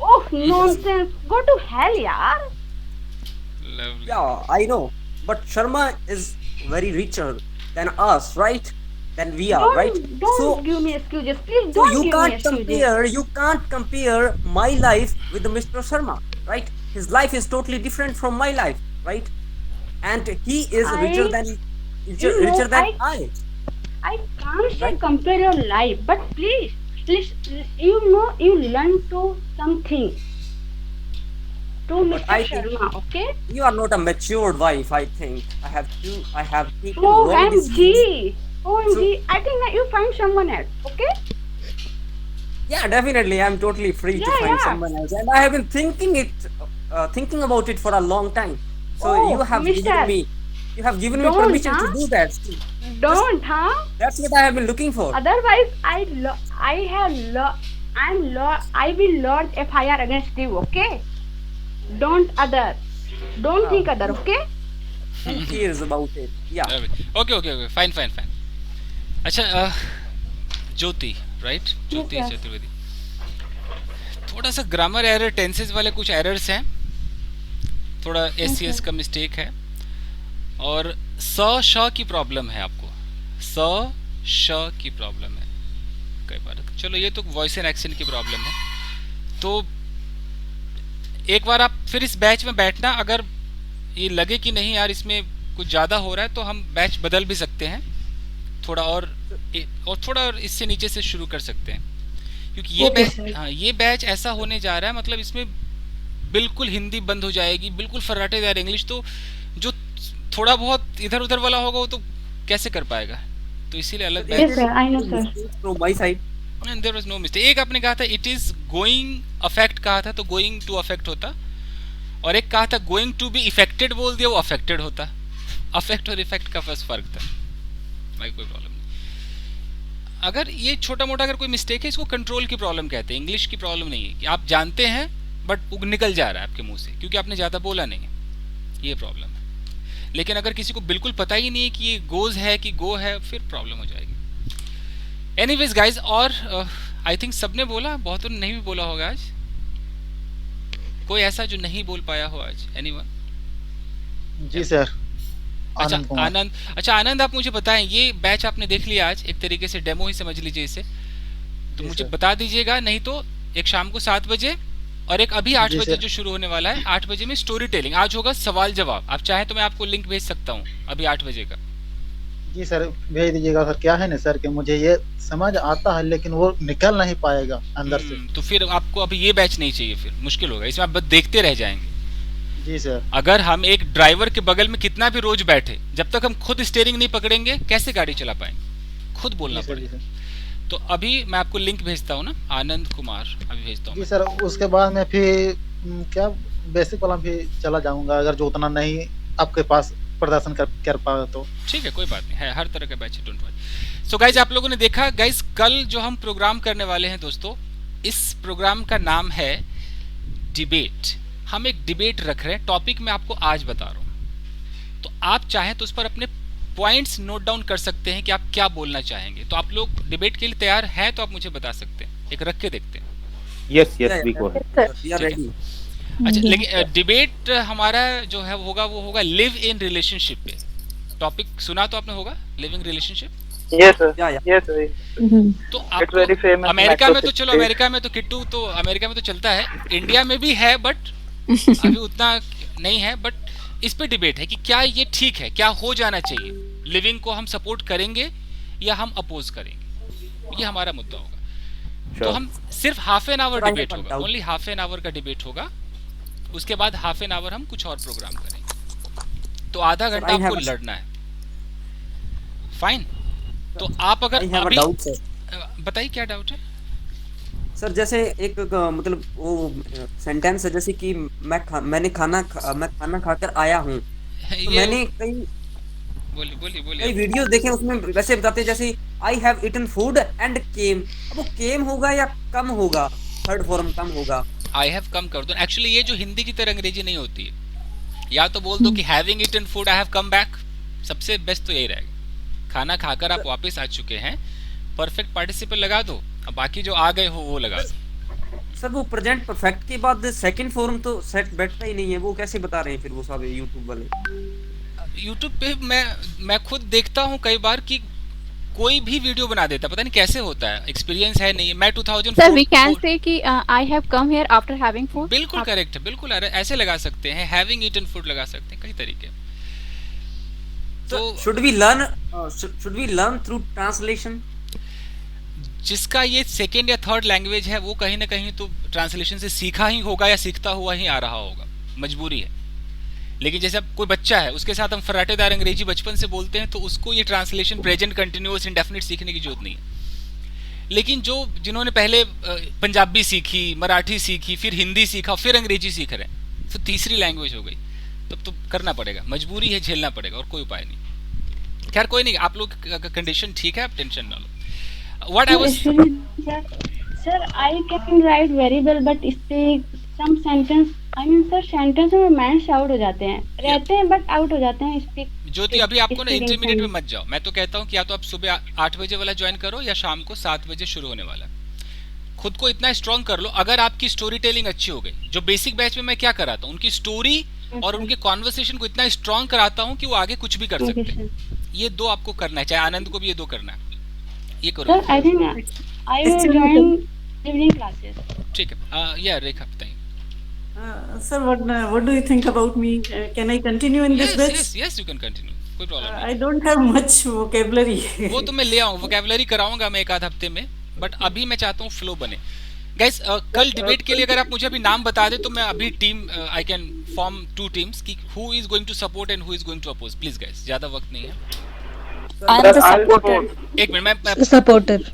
Oh nonsense! Go to hell, yaar. Lovely. Yeah, I know, but Sharma is very richer than us, right? Than we are, right? Don't give me excuses, please. So Don't you give me can't excuses. compare my life with the Mr. Sharma, right? His life is totally different from my life, right? And he is richer than I. I can't say Right. compare your life, but please, you know, you learn to something to But Mr. I think Sharma, okay? you are not a matured wife, I think. I have taken wrong OMG, decisions. OMG, So I think that you find someone else, okay? yeah, definitely, I'm totally free to Yeah, find yeah. someone else, and I have been thinking about it for a long time. So Oh, you have mister, given me don't, permission to huh? do that. Don't, huh? That's what I have been looking for. Otherwise, I will lodge FIR against you, okay? Don't think other, okay? Who cares about it? Yeah. Okay fine. अच्छा ज्योति, right? ज्योति Yes, Chaturvedi, थोड़ा सा grammar error, tenses वाले कुछ errors हैं, थोड़ा S का mistake है, और श की प्रॉब्लम है आपको. श की प्रॉब्लम है कई बार. चलो ये तो वॉइस एंड एक्सेंट की प्रॉब्लम है. तो एक बार आप फिर इस बैच में बैठना, अगर ये लगे कि नहीं यार इसमें कुछ ज़्यादा हो रहा है तो हम बैच बदल भी सकते हैं, थोड़ा और थोड़ा और इससे नीचे से शुरू कर सकते हैं, क्योंकि ये Okay, बैच, sir. हाँ ये बैच ऐसा होने जा रहा है, मतलब इसमें बिल्कुल हिंदी बंद हो जाएगी, बिल्कुल फर्राटेदार इंग्लिश. तो जो थोड़ा बहुत इधर उधर वाला होगा वो तो कैसे कर पाएगा, तो इसीलिए अलग Yes, batch. sir, I know, sir. From my side. And there was no mistake. एक आपने कहा था इट इज गोइंग अफेक्ट कहा था, तो गोइंग टू अफेक्ट होता, और एक कहा था गोइंग टू बी इफेक्टेड बोल दिया, वो अफेक्टेड होता. अफेक्ट और इफेक्ट का बस फर्क था, भाई कोई प्रॉब्लम नहीं. अगर ये छोटा मोटा अगर कोई मिस्टेक है, इसको कंट्रोल की प्रॉब्लम कहते हैं, इंग्लिश की प्रॉब्लम नहीं है कि आप जानते हैं बट निकल जा रहा है आपके मुंह से क्योंकि आपने ज़्यादा बोला नहीं है, ये प्रॉब्लम है. लेकिन अगर किसी को बिल्कुल पता ही नहीं है कि ये गोज है कि गो है, फिर प्रॉब्लम हो जाएगी. एनीवेज गाइज, और आई थिंक सबने बोला, बहुतों ने नहीं भी बोला होगा आज. कोई ऐसा जो नहीं बोल पाया हो आज? एनीवन? जी सर. अच्छा आनंद कुमार. आनंद. अच्छा आनंद, आप मुझे बताएं, ये बैच आपने देख लिया आज, एक तरीके से डेमो ही समझ लीजिए इसे, तो जी मुझे सर. बता दीजिएगा, नहीं तो एक शाम को 7 बजे और एक अभी 8 जी बजे सर. जो शुरू होने वाला है, 8 बजे में स्टोरी टेलिंग. आज होगा सवाल जवाब. आप चाहें तो मैं आपको लिंक भेज सकता हूँ अभी 8 बजे का. जी सर, भेज दीजिएगा सर. क्या है ना सर कि मुझे ये समझ आता है लेकिन वो निकल नहीं पाएगा अंदर से. तो फिर आपको अभी ये बैच नहीं चाहिए, फिर मुश्किल होगा, इसमें आप बस देखते रह जाएंगे. जी सर. अगर हम एक ड्राइवर के बगल में कितना भी रोज बैठे, जब तक हम खुद स्टीयरिंग नहीं पकड़ेंगे कैसे गाड़ी चला पाएंगे, खुद बोलना जी सर. जी पड़ेगा. सर. तो अभी मैं आपको लिंक भेजता हूँ ना, आनंद कुमार, अभी भेजता हूँ जी मैं. सर, उसके बाद में फिर क्या बेसिक वाला भी चला जाऊंगा अगर जो उतना नहीं आपके पास प्रदर्शन कर पाए तो. ठीक है, कोई बात नहीं है, हर तरह का बैच है, डोंट वरी. सो गाइज, आप लोगों ने देखा गाइज, कल जो हम प्रोग्राम करने वाले हैं दोस्तों, इस प्रोग्राम का नाम है डिबेट. हम एक डिबेट रख रहे हैं, टॉपिक मैं आपको आज बता रहा हूँ, तो आप चाहें तो उस पर अपने पॉइंट्स नोट डाउन कर सकते हैं कि आप क्या बोलना चाहेंगे. तो आप लोग डिबेट के लिए तैयार हैं तो आप मुझे बता सकते हैं, एक रख के देखते हैं. Yes, we go ahead. We are ready. अच्छा, लेकिन डिबेट हमारा जो है वो होगा लिव इन रिलेशनशिप पे. टॉपिक सुना तो आपने होगा, living relationship. Yes, sir. Yeah, yeah. Yes, sir. तो It's very आपको famous अमेरिका में तो microchip चलो, state. अमेरिका में तो किट्टू तो अमेरिका में तो चलता है, इंडिया में भी है, बट अभी उतना नहीं है, बट इस पे डिबेट है कि क्या ये ठीक है, क्या हो जाना चाहिए, लिविंग को हम सपोर्ट करेंगे या हम अपोज करेंगे, ये हमारा मुद्दा होगा। तो हम सिर्फ half an hour Sir, I debate have a होगा, doubt. Only half an hour का डिबेट होगा, उसके बाद हाफ एन आवर हम कुछ और प्रोग्राम करेंगे, तो आधा Sir, घंटा I have आपको a- लड़ना है। फाइन, तो आप I अगर have a अभी doubt, sir. बताइए क्या डाउट है। सर जैसे एक मतलब वो सेंटेंस है, जैसे कि मैं खाना खाकर आया हूँ, तो ये मैंने कई बोलिए बोलिए कई बोलिए। वीडियो देखे, उसमें वैसे बताते हैं जैसे I have eaten food and came. अब वो केम होगा या कम होगा, थर्ड फॉर्म कम होगा? आई हैव कम कर दो। एक्चुअली ये जो हिंदी की तरह अंग्रेजी नहीं होती है, या तो बोल दो कि having eaten food I have come back, सबसे बेस्ट तो यही रहेगा। खाना खाकर आप वापस आ चुके हैं, परफेक्ट पार्टिसिपल लगा दो, अब बाकी जो आ गए हो वो लगा दो। सर वो प्रेजेंट परफेक्ट के बाद सेकंड फॉर्म तो सेट बैठता ही नहीं है, वो कैसे बता रहे हैं फिर वो सब यूट्यूब वाले? यूट्यूब पे मैं खुद देखता हूँ कई बार कि कोई भी वीडियो बना देता, पता नहीं कैसे होता है, एक्सपीरियंस है नहीं। मैं 2004 सर वी कैन से कि आई have come here after having food. बिल्कुल करेक्ट है, बिल्कुल ऐसे लगा सकते हैं, हैविंग ईटन फूड लगा सकते हैं, कई तरीके। तो should we learn through translation? जिसका ये सेकेंड या थर्ड लैंग्वेज है वो कहीं ना कहीं तो ट्रांसलेशन से सीखा ही होगा या सीखता हुआ ही आ रहा होगा, मजबूरी है। लेकिन जैसे अब कोई बच्चा है, उसके साथ हम फर्राटेदार अंग्रेजी बचपन से बोलते हैं, तो उसको ये ट्रांसलेशन प्रेजेंट कंटिन्यूअस इंडेफिनिट सीखने की जरूरत नहीं है। लेकिन जिन्होंने पहले पंजाबी सीखी, मराठी सीखी, फिर हिंदी सीखा, फिर अंग्रेजी सीख रहे हैं, तो तीसरी लैंग्वेज हो गई, तब तो करना पड़ेगा, मजबूरी है, झेलना पड़ेगा, और कोई उपाय नहीं। खैर कोई नहीं, आप लोग का कंडीशन ठीक है, आप टेंशन ना लो। What I was Sir, I can write very well, but speak some sentence. I mean, sir, sentence में मैच आउट हो जाते हैं, रहते हैं बट आउट हो जाते हैं। स्पीक ज्योति, अभी आपको ना इंटरमीडिएट में मत जाओ। मैं तो कहता हूँ कि या तो आप सुबह 8 बजे वाला ज्वाइन करो या शाम को 7 बजे शुरू होने वाला। खुद को इतना स्ट्रॉन्ग कर लो। अगर आपकी स्टोरी टेलिंग अच्छी हो गई, जो बेसिक बैच में मैं क्या कराता हूँ, उनकी स्टोरी और उनके कॉन्वर्सेशन को इतना स्ट्रॉन्ग कराता हूँ कि वो आगे कुछ भी कर सकते हैं। ये दो आपको करना है, चाहे आनंद को भी ये दो करना है, ये करो। Sir, I think I will join evening classes. ठीक है, या रेखा बताइए। Sir, what do you think about me? Can I continue in this batch? Yes, you can continue. कोई प्रॉब्लम नहीं। I don't have much vocabulary. वो तो मैं ले आऊँ, वोकैबुलरी कराऊंगा मैं 1 आध हफ्ते में, बट अभी मैं चाहता हूँ फ्लो बने। गाइस, कल डिबेट के लिए अगर आप मुझे अभी नाम बता दे तो मैं अभी team I can form 2 teams की who is going to support and who is going to oppose. Please guys, ज्यादा वक्त नहीं है। I am the supporter. एक मिनट, मैं सपोर्टर।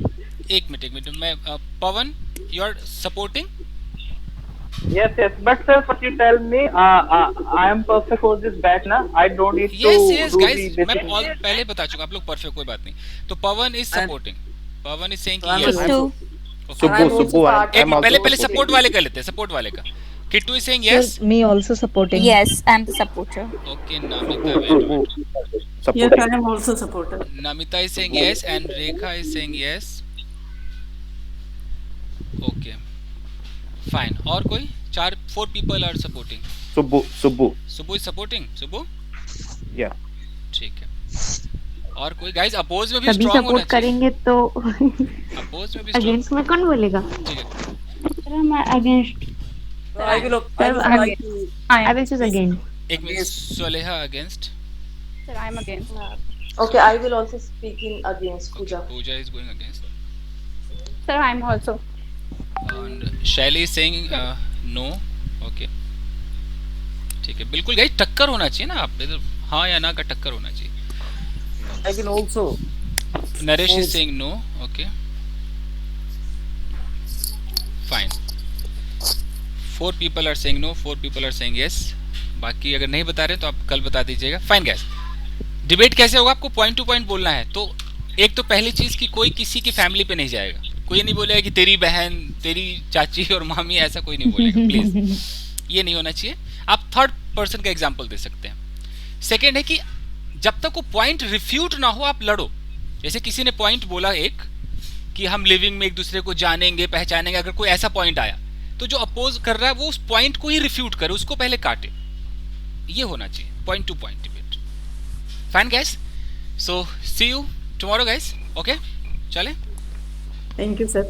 एक मिनट मैं Pawan, you are supporting? Yes, but sir, what you tell me, I am perfect for this batch ना, I don't need to Yes do guys, the मैं basic. पहले बता चुका, आप लोग परफेक्ट, कोई बात नहीं। तो Pawan is supporting, Pawan is saying I'm yes. Subbu, एक मिनट, पहले सपोर्ट वाले का लेते हैं, सपोर्ट वाले का। Kittu is saying yes. Me also supporting. Yes, I am the supporter. Okay, Namita, wait. Yes, I am also supporter. Namita is saying yes and Rekha is saying yes. Okay, fine. और कोई? 4 people are supporting. Subbu. Subbu is supporting. Subbu? Yeah. ठीक है। और कोई? Guys, oppose में भी सभी strong होना सपोर्ट चाहिए। करेंगे तो Oppose में भी strong। अगेंस्ट में कौन बोलेगा? ठीक है। Sir, I'm against. So I will like to I will choose again. एक minute, सोलेहा against. Sir, I am against. Okay, I will also speak in against Pooja. Pooja is going against. Sir, I am also. And Shaili is saying no. Okay. ठीक है, बिल्कुल guys, टक्कर होना चाहिए ना, आप हाँ या ना का टक्कर होना चाहिए। I will also. Naresh is saying no. Okay. Fine. 4 people are saying no, 4 people are saying yes. बाकी अगर नहीं बता रहे तो आप कल बता दीजिएगा। फाइन गाइस, डिबेट कैसे होगा, आपको पॉइंट टू पॉइंट बोलना है। तो एक तो पहली चीज कि कोई किसी की फैमिली पे नहीं जाएगा, कोई नहीं बोलेगा कि तेरी बहन, तेरी चाची और मामी, ऐसा कोई नहीं बोलेगा, प्लीज, ये नहीं होना चाहिए। आप थर्ड पर्सन का एग्जाम्पल दे सकते हैं। सेकेंड है कि जब तक वो पॉइंट रिफ्यूट ना हो आप लड़ो। जैसे किसी ने पॉइंट बोला एक कि हम लिविंग में एक दूसरे को जानेंगे, पहचानेंगे, अगर कोई ऐसा पॉइंट आया तो जो अपोज कर रहा है वो उस पॉइंट को ही रिफ्यूट करे, उसको पहले काटे। ये होना चाहिए, point to point debate. Fine guys, so see you tomorrow guys. Okay, चले। Thank you, sir.